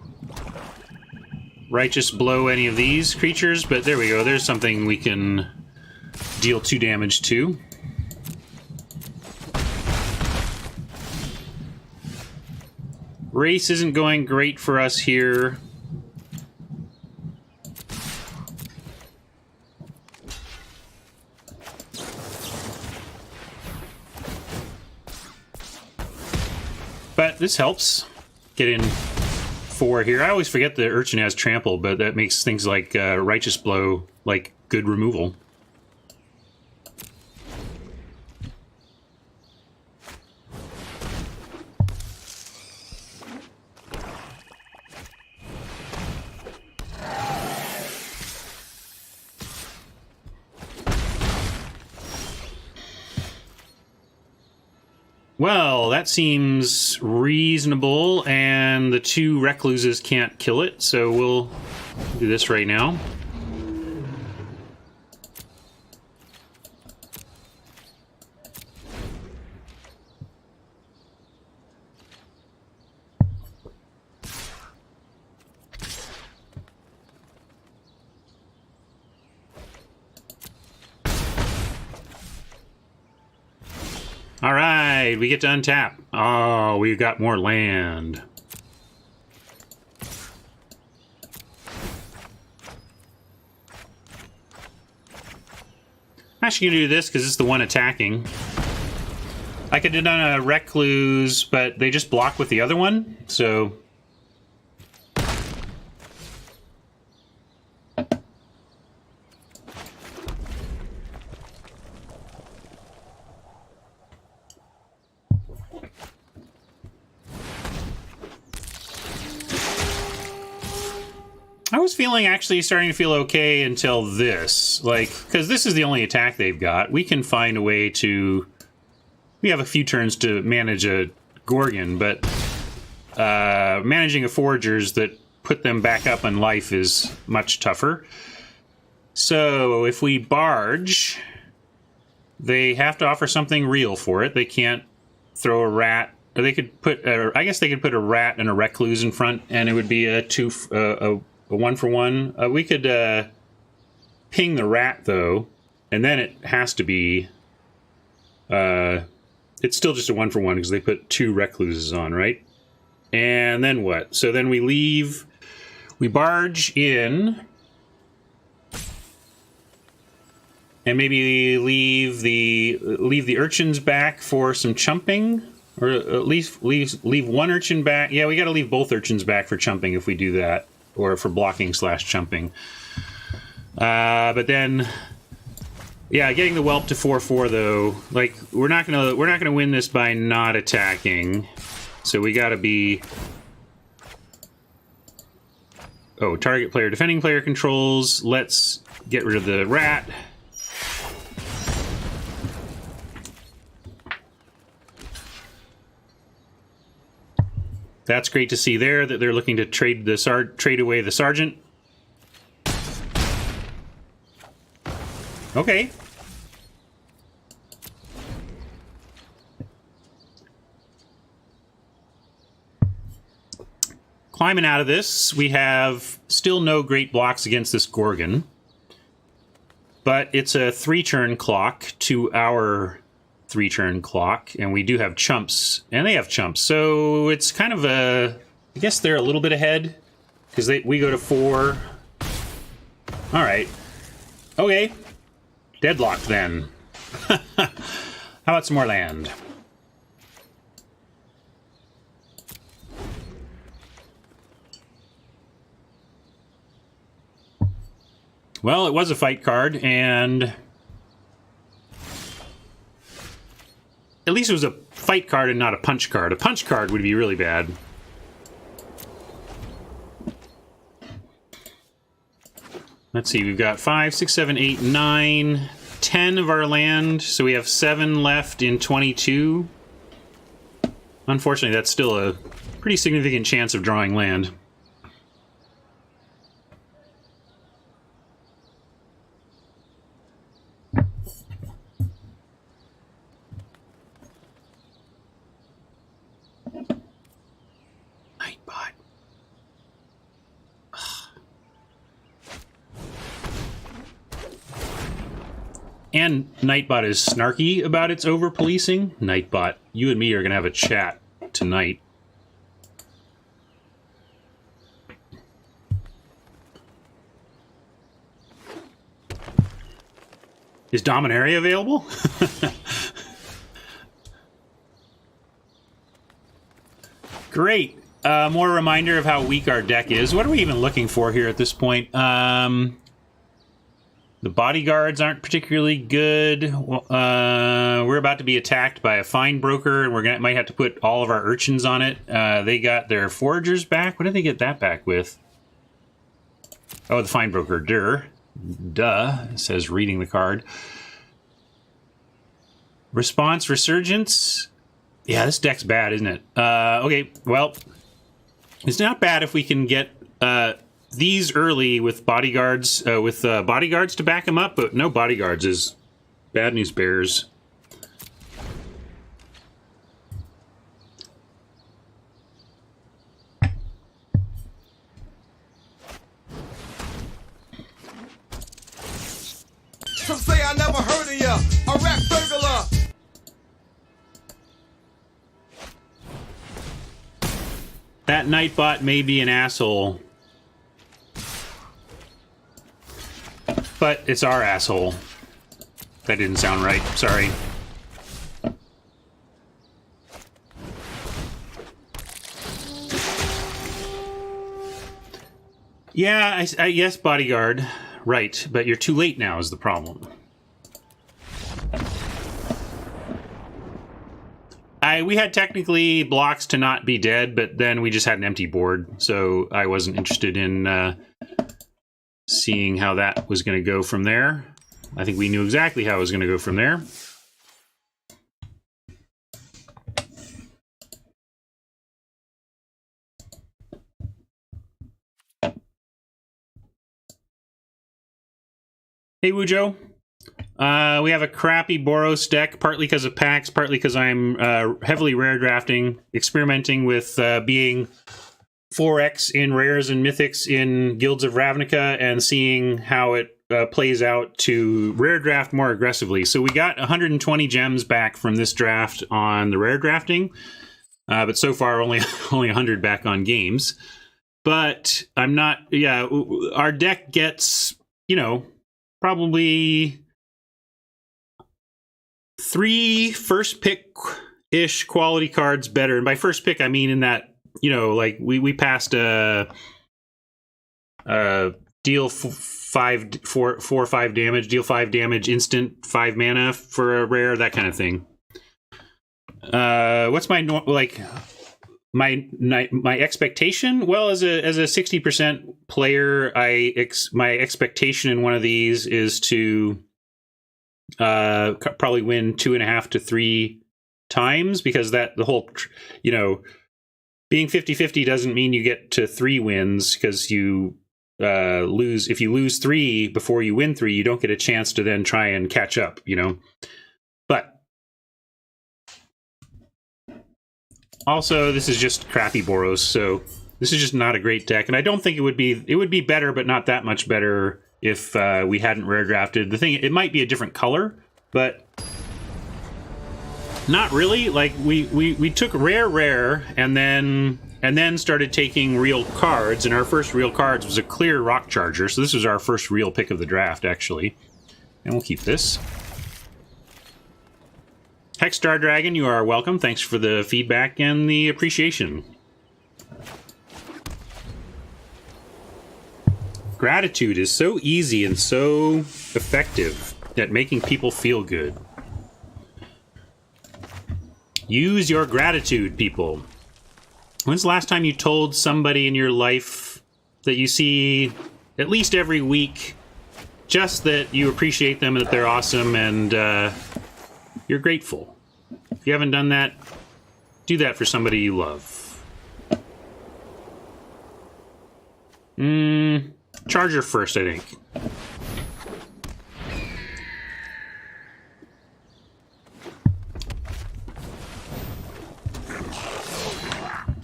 S1: righteous blow any of these creatures, but there we go. There's something we can deal 2 damage to. Race isn't going great for us here. But this helps. Get in 4 here. I always forget the Urchin has trample, but that makes things like righteous blow like good removal. Well, that seems reasonable, and the 2 recluses can't kill it, so we'll do this right now. All right, we get to untap. Oh, we've got more land. I'm actually going to do this because it's the one attacking. I could have done a recluse, but they just block with the other one, so... I was feeling, actually starting to feel okay until this. Like, because this is the only attack they've got. We can find a way to... We have a few turns to manage a Gorgon, but managing a Foragers that put them back up in life is much tougher. So, if we barge, they have to offer something real for it. They can't throw a rat... Or they could put... I guess they could put a rat and a recluse in front, and it would be a 1-for-1. We could ping the rat, though, and then it has to be... it's still just a 1-for-1 because they put 2 recluses on, right? And then what? So then we leave... We barge in... And maybe leave the urchins back for some chumping? Or at least leave one urchin back. Yeah, we got to leave both urchins back for chumping if we do that. Or for blocking / chumping. But then, yeah, getting the whelp to 4/4 though, like we're not gonna win this by not attacking. So we gotta be. Oh, target player, defending player controls. Let's get rid of the rat. That's great to see there that they're looking to trade away the sergeant. Okay. Climbing out of this, we have still no great blocks against this Gorgon. But it's a 3-turn clock to our 3-turn clock, and we do have chumps, and they have chumps. So it's kind of a... I guess they're a little bit ahead, because we go to 4. All right. Okay. Deadlocked then. How about some more land? Well, it was a fight card, and at least it was a fight card and not a punch card. A punch card would be really bad. Let's see, we've got 5, 6, 7, 8, 9, 10 of our land, so we have 7 left in 22. Unfortunately, that's still a pretty significant chance of drawing land. Nightbot. And Nightbot is snarky about its over-policing. Nightbot, you and me are going to have a chat tonight. Is Dominaria available? Great. More reminder of how weak our deck is. What are we even looking for here at this point? The bodyguards aren't particularly good. We're about to be attacked by a fine broker, and might have to put all of our urchins on it. They got their foragers back. What did they get that back with? Oh, the fine broker. Duh. It says reading the card. Response Resurgence. Yeah, this deck's bad, isn't it? Okay, well, it's not bad if we can get these early with bodyguards, bodyguards to back them up, but no bodyguards is bad news bears.
S2: Some say I never heard of ya. A rap burglar.
S1: That Nightbot may be an asshole. But it's our asshole. That didn't sound right. Sorry. Yeah, I guess bodyguard. Right, but you're too late now is the problem. We had technically blocks to not be dead, but then we just had an empty board, so I wasn't interested in seeing how that was going to go from there. I think we knew exactly how it was going to go from there. Hey, Wujo. We have a crappy Boros deck, partly because of packs, partly because I'm heavily rare drafting, experimenting with being 4x in rares and mythics in Guilds of Ravnica, and seeing how it plays out to rare draft more aggressively. So we got 120 gems back from this draft on the rare drafting, but so far only 100 back on games. But I'm not... Yeah, our deck gets, you know, probably 3 first pick-ish quality cards better. And by first pick, I mean in that, you know, like we passed a deal 4 or 5 damage, deal 5 damage, instant 5 mana for a rare, that kind of thing. What's my my expectation? Well, as a 60% player, my expectation in one of these is to probably win 2.5 to 3 times, because the whole, you know, being 50-50 doesn't mean you get to 3 wins, because you lose. If you lose 3 before you win 3, you don't get a chance to then try and catch up, you know. But also, this is just crappy Boros, so this is just not a great deck, and I don't think it would be better, but not that much better if we hadn't rare drafted. The thing, it might be a different color, but Not really. Like we took rare, and then started taking real cards. And our first real cards was a clear Rock Charger. So this was our first real pick of the draft, actually. And we'll keep this. Hex Star Dragon, you are welcome. Thanks for the feedback and the appreciation. Gratitude is so easy and so effective at making people feel good. Use your gratitude, people. When's the last time you told somebody in your life that you see at least every week just that you appreciate them and that they're awesome and you're grateful? If you haven't done that, do that for somebody you love. Charger first, I think.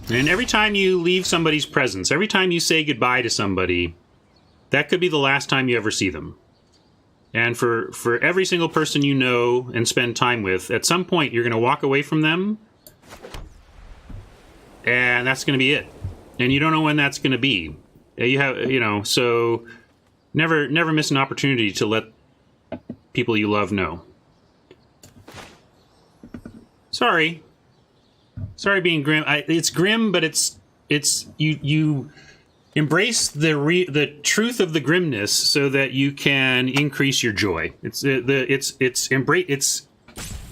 S1: And every time you leave somebody's presence, every time you say goodbye to somebody, that could be the last time you ever see them. And for every single person you know and spend time with, at some point you're going to walk away from them, and that's going to be it. And you don't know when that's going to be. So never miss an opportunity to let people you love know. Sorry being grim. It's grim, but it's you embrace the truth of the grimness so that you can increase your joy. It's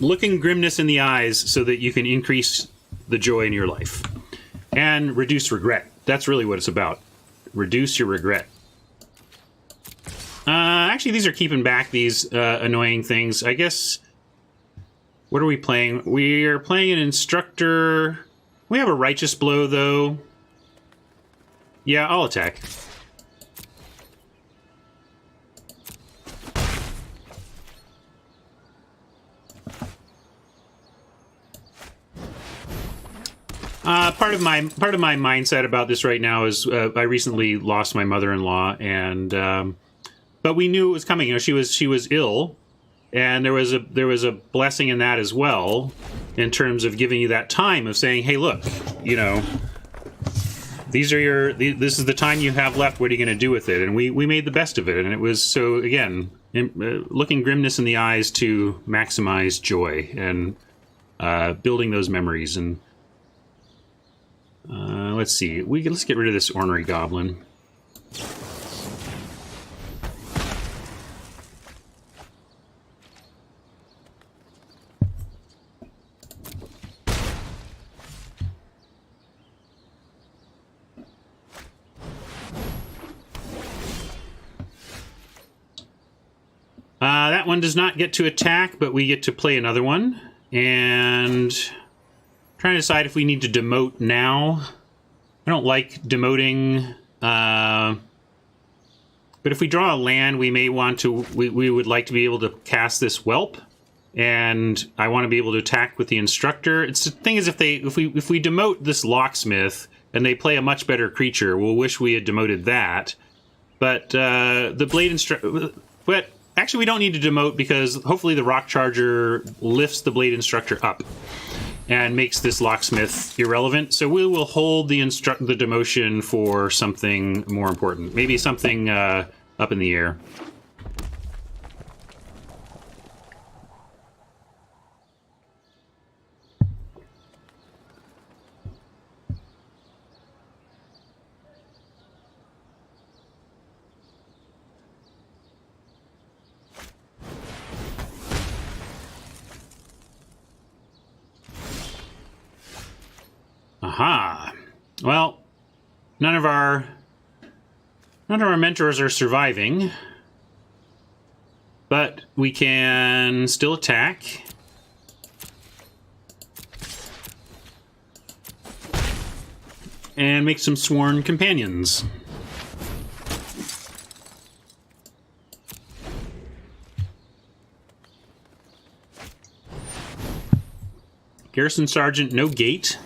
S1: looking grimness in the eyes so that you can increase the joy in your life and reduce regret. That's really what it's about. Reduce your regret. Actually, these are keeping back these annoying things. I guess. What are we playing? We are playing an instructor. We have a righteous blow, though. Yeah, I'll attack. Part of my mindset about this right now is I recently lost my mother-in-law, and but we knew it was coming. You know, she was ill. And there was a blessing in that as well, in terms of giving you that time of saying, "Hey, look, you know, this is the time you have left. What are you going to do with it?" And we made the best of it, and it was so again looking grimness in the eyes to maximize joy and building those memories. And let's see, let's get rid of this ornery goblin. That one does not get to attack, but we get to play another one. And trying to decide if we need to demote now. I don't like demoting. But if we draw a land, we may want to. We would like to be able to cast this whelp, and I want to be able to attack with the instructor. It's the thing is, if we demote this locksmith and they play a much better creature, we'll wish we had demoted that. But the blade instructor. But actually, we don't need to demote because hopefully the Rock Charger lifts the Blade Instructor up and makes this locksmith irrelevant. So we will hold the demotion for something more important. Maybe something up in the air. Aha. Well, none of our mentors are surviving, but we can still attack. And make some sworn companions. Garrison Sergeant, no gate.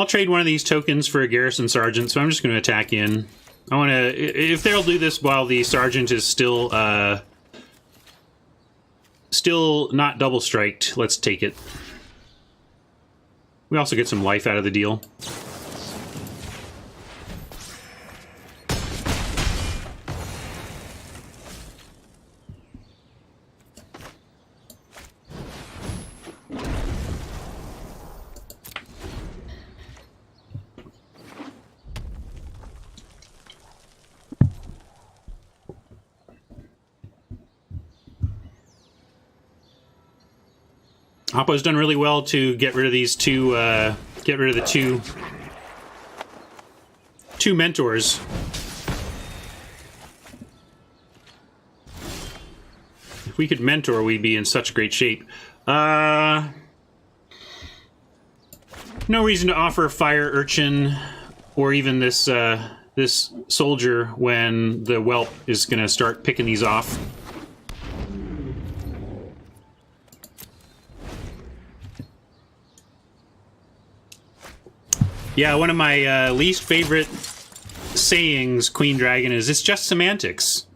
S1: I'll trade one of these tokens for a garrison sergeant, so I'm just going to attack in. I want to... If they'll do this while the sergeant is still not double striked, let's take it. We also get some life out of the deal. Oppo's done really well to get rid of these two, get rid of the two mentors. If we could mentor, we'd be in such great shape. No reason to offer Fire Urchin or even this this soldier when the whelp is going to start picking these off. Yeah, one of my least favorite sayings, Queen Dragon, is it's just semantics.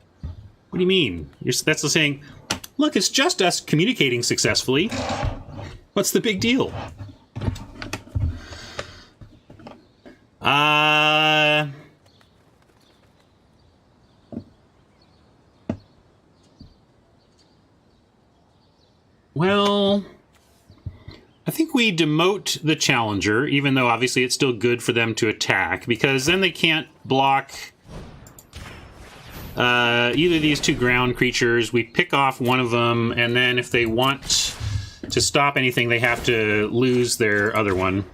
S1: What do you mean? That's the saying, look, it's just us communicating successfully. What's the big deal? Well, I think we demote the challenger, even though obviously it's still good for them to attack, because then they can't block either of these two ground creatures. We pick off one of them, and then if they want to stop anything, they have to lose their other one.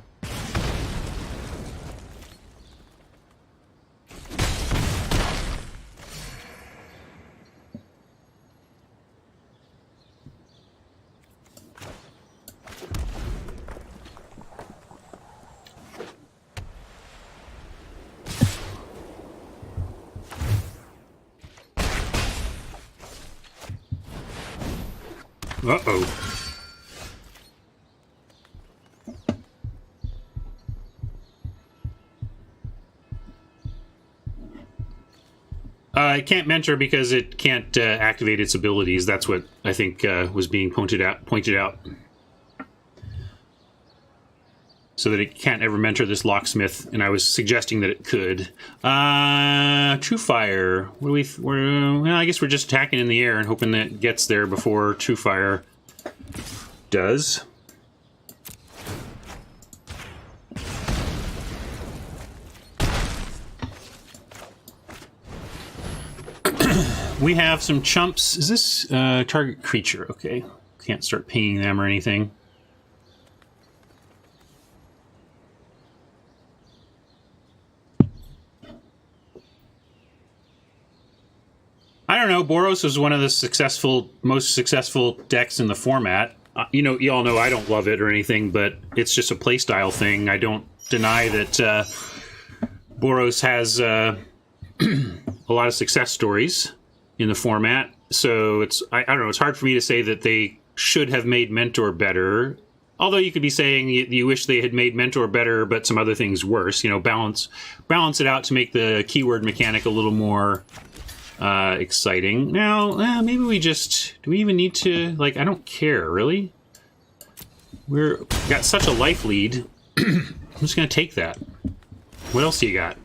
S1: Uh-oh. It can't mentor because it can't activate its abilities. That's what I think was being pointed out. So that it can't ever mentor this locksmith, and I was suggesting that it could. True Fire. Well, I guess we're just attacking in the air and hoping that it gets there before True Fire does. We have some chumps. Is this target creature? Okay. Can't start pinging them or anything. I don't know. Boros is one of the most successful decks in the format. You all know I don't love it or anything, but it's just a playstyle thing. I don't deny that Boros has a lot of success stories in the format. So I don't know. It's hard for me to say that they should have made Mentor better. Although you could be saying you wish they had made Mentor better, but some other things worse. Balance it out to make the keyword mechanic a little more exciting. Now, maybe do we even need to, I don't care, really? We've got such a life lead. I'm just going to take that. What else do you got?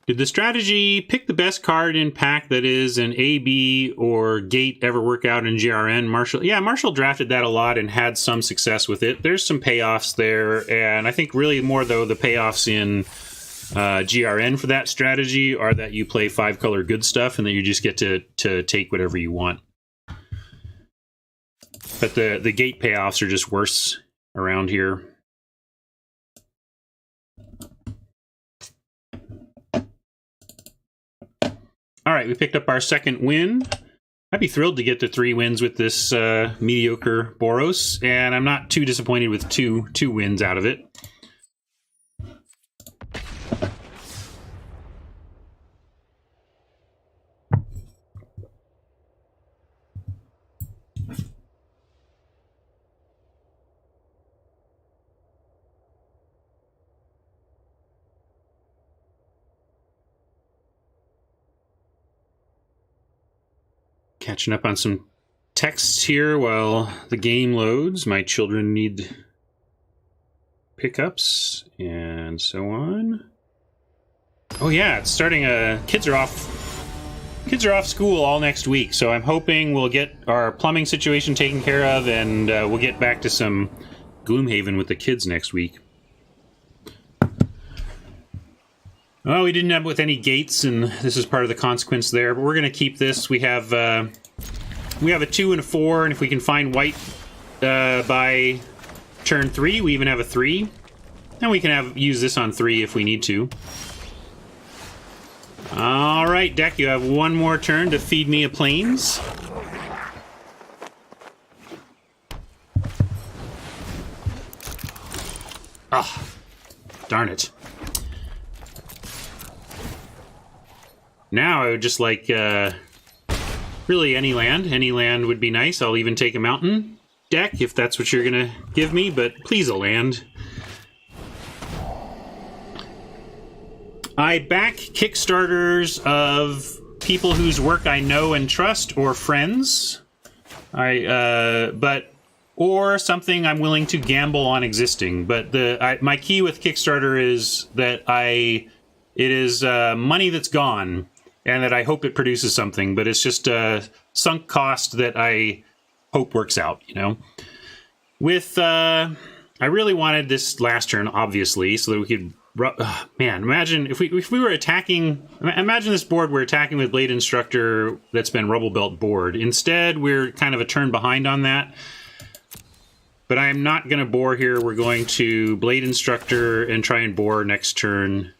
S1: Did the strategy pick the best card in pack that is an AB or gate ever work out in GRN? Marshall drafted that a lot and had some success with it. There's some payoffs there, and I think really more, though, the payoffs in GRN for that strategy are that you play 5-color good stuff and then you just get to take whatever you want. But the gate payoffs are just worse around here. All right, we picked up our second win. I'd be thrilled to get to 3 wins with this mediocre Boros, and I'm not too disappointed with two wins out of it. Catching up on some texts here while the game loads. My children need pickups and so on. Oh yeah, it's starting. Kids are off school all next week, so I'm hoping we'll get our plumbing situation taken care of, and we'll get back to some Gloomhaven with the kids next week. Oh, we didn't end up with any gates, and this is part of the consequence there, but we're going to keep this. We have a 2 and a 4, and if we can find white by turn 3, we even have a 3. And we can use this on 3 if we need to. All right, deck, you have one more turn to feed me a plains. Ah, darn it. Now I would just like, really any land. Any land would be nice. I'll even take a mountain deck if that's what you're going to give me, but please a land. I back Kickstarters of people whose work I know and trust, or friends. Or something I'm willing to gamble on existing. But my key with Kickstarter is that it is money that's gone, and that I hope it produces something, but it's just a sunk cost that I hope works out, you know? With, I really wanted this last turn, obviously, so that we could... man, imagine if we were attacking... Imagine this board we're attacking with Blade Instructor that's been Rubble Belt board. Instead, we're kind of a turn behind on that. But I am not going to bore here. We're going to Blade Instructor and try and bore next turn.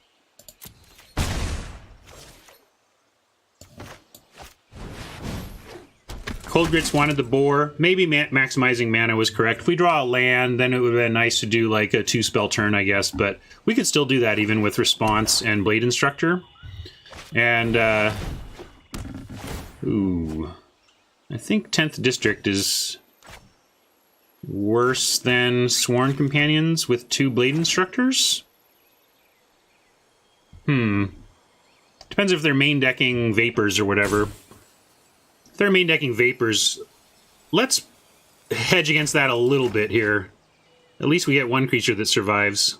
S1: Cold Grits wanted the bore. Maybe maximizing mana was correct. If we draw a land, then it would have been nice to do like a 2-spell turn, I guess. But we could still do that even with Response and Blade Instructor. And, ooh. I think 10th District is worse than Sworn Companions with 2 Blade Instructors. Depends if they're main decking Vapors or whatever. They're main decking Vapors. Let's hedge against that a little bit here. At least we get one creature that survives.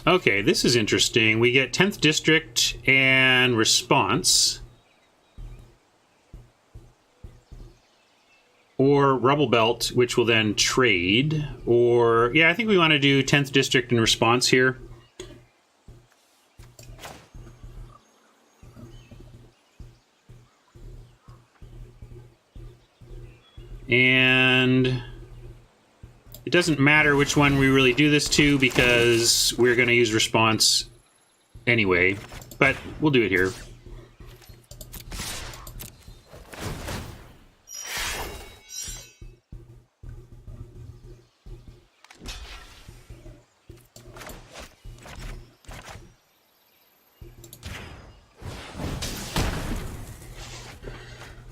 S1: Okay, this is interesting. We get 10th District and Response. Or Rubble Belt, which will then trade. Or, yeah, I think we want to do 10th District and Response here. And... it doesn't matter which one we really do this to because we're going to use Response anyway, but we'll do it here.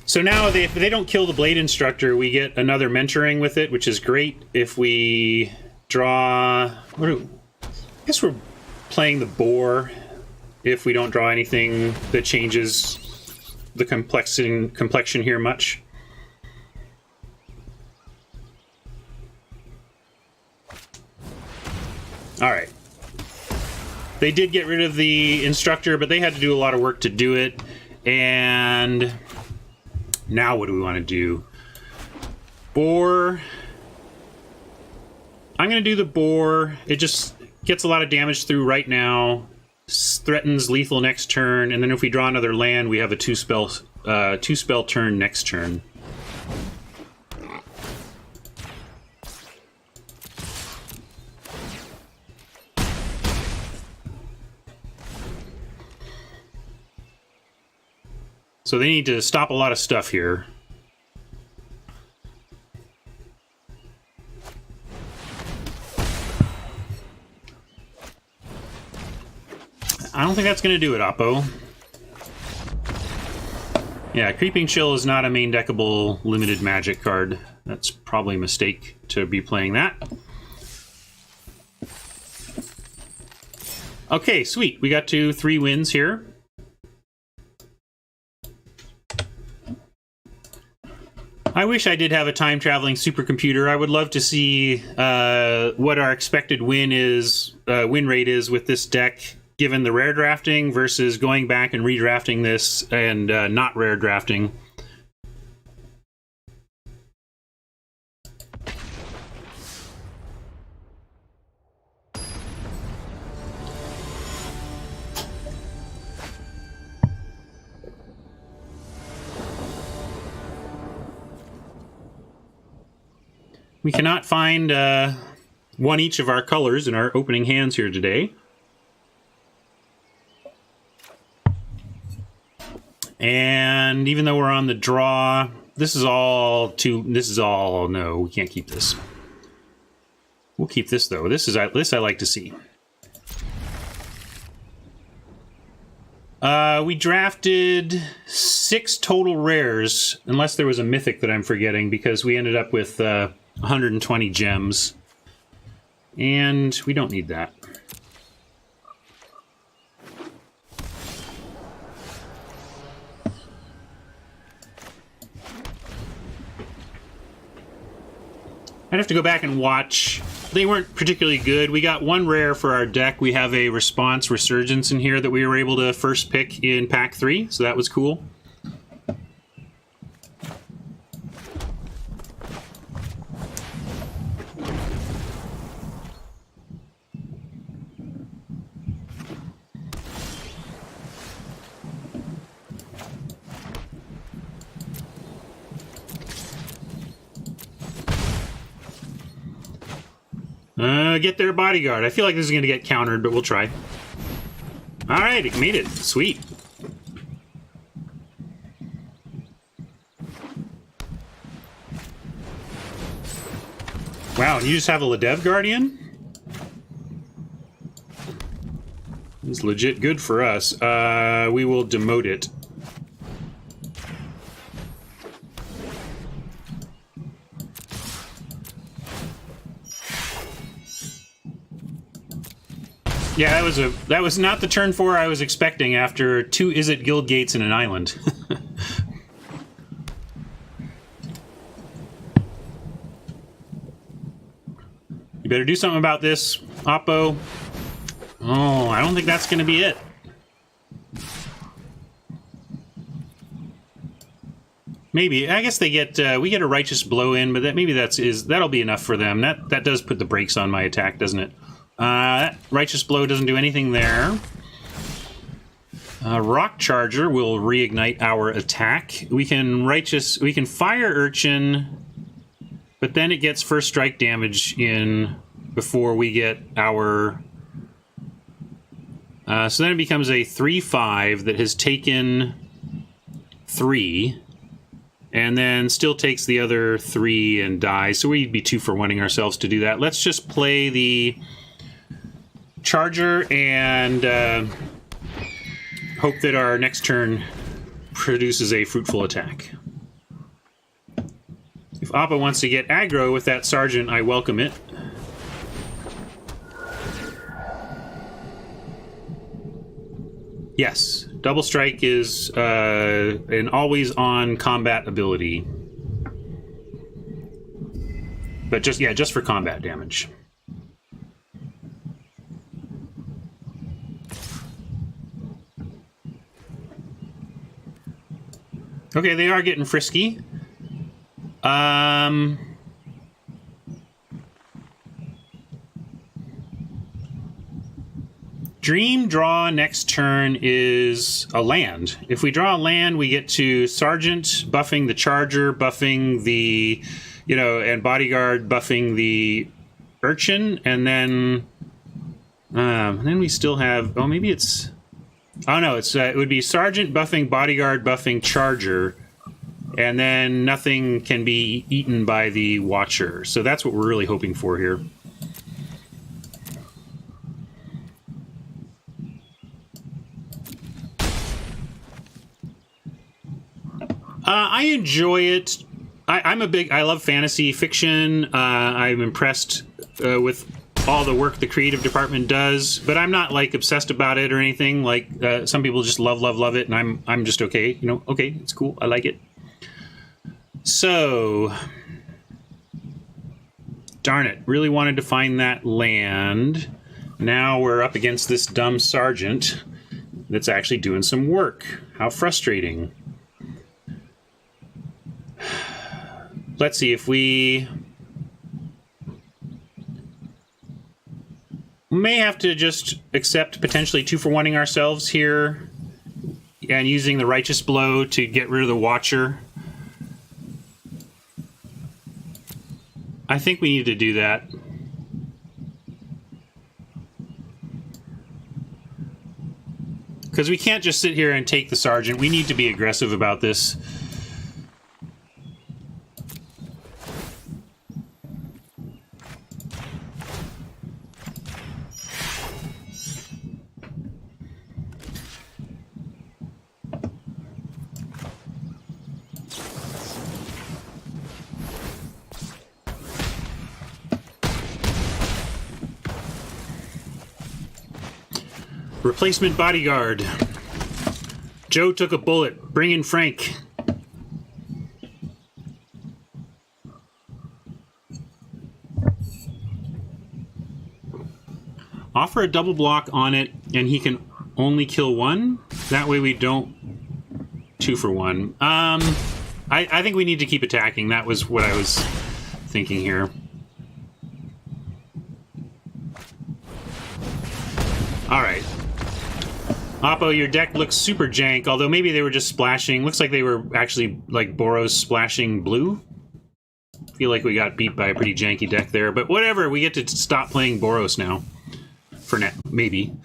S1: So now, if they don't kill the Blade Instructor, we get another mentoring with it, which is great. If we draw... I guess we're playing the Boar if we don't draw anything that changes the complexion here much. Alright. They did get rid of the Instructor, but they had to do a lot of work to do it. And... now what do we want to do? Boar. I'm going to do the Boar. It just gets a lot of damage through right now. threatens lethal next turn, and then if we draw another land, we have a two spell turn next turn. So they need to stop a lot of stuff here. I don't think that's going to do it, Oppo. Yeah, Creeping Chill is not a main deckable limited magic card. That's probably a mistake to be playing that. Okay, sweet. We got to 3 wins here. I wish I did have a time-traveling supercomputer. I would love to see what our expected win rate is with this deck, given the rare drafting versus going back and redrafting this and not rare drafting. We cannot find one each of our colors in our opening hands here today. And even though we're on the draw, this is all no, we can't keep this. We'll keep this though. This I like to see. We drafted 6 total rares, unless there was a mythic that I'm forgetting, because we ended up with 120 gems. And we don't need that. I'd have to go back and watch. They weren't particularly good. We got 1 rare for our deck. We have a Response Resurgence in here that we were able to first pick in Pack 3, so that was cool. Get their bodyguard. I feel like this is going to get countered, but we'll try. Alright, it made it. Sweet. Wow, you just have a Ladev Guardian? It's legit good for us. We will demote it. Yeah, that was not the turn 4 I was expecting after 2 Izzet Guild Gates in an island. You better do something about this, Oppo. Oh, I don't think that's going to be it. Maybe. I guess they get we get a Righteous Blow in, but maybe that'll be enough for them. That does put the brakes on my attack, doesn't it? That Righteous Blow doesn't do anything there. Rock Charger will reignite our attack. We can Fire Urchin, but then it gets first strike damage in before we get our... so then it becomes a 3/5 that has taken 3, and then still takes the other 3 and dies. So we'd be 2 for 1-ing ourselves to do that. Let's just play the Charger and hope that our next turn produces a fruitful attack. If Appa wants to get aggro with that Sergeant, I welcome it. Yes, Double Strike is an always-on combat ability. But just for combat damage. Okay, they are getting frisky. Dream draw next turn is a land. If we draw a land, we get to Sergeant buffing the Charger, buffing the, and Bodyguard buffing the Urchin, and then we still have. Oh, maybe it's. Oh no, it would be Sergeant buffing Bodyguard buffing Charger, and then nothing can be eaten by the Watcher. So that's what we're really hoping for here. I enjoy it. I love fantasy fiction. I'm impressed with all the work the creative department does, but I'm not like obsessed about it or anything. Like some people just love it, and I'm just okay. Okay, it's cool. I like it. So, darn it, really wanted to find that land. Now we're up against this dumb sergeant that's actually doing some work. How frustrating. Let's see if we may have to just accept potentially 2-for-1ing ourselves here and using the Righteous Blow to get rid of the Watcher. I think we need to do that. Because we can't just sit here and take the Sergeant. We need to be aggressive about this. Replacement Bodyguard. Joe took a bullet. Bring in Frank. Offer a double block on it, and he can only kill one. That way we don't 2-for-1. I think we need to keep attacking. That was what I was thinking here. All right. Oppo, your deck looks super jank, although maybe they were just splashing. Looks like they were actually, like, Boros splashing blue. Feel like we got beat by a pretty janky deck there, but whatever. We get to stop playing Boros now. For now, maybe.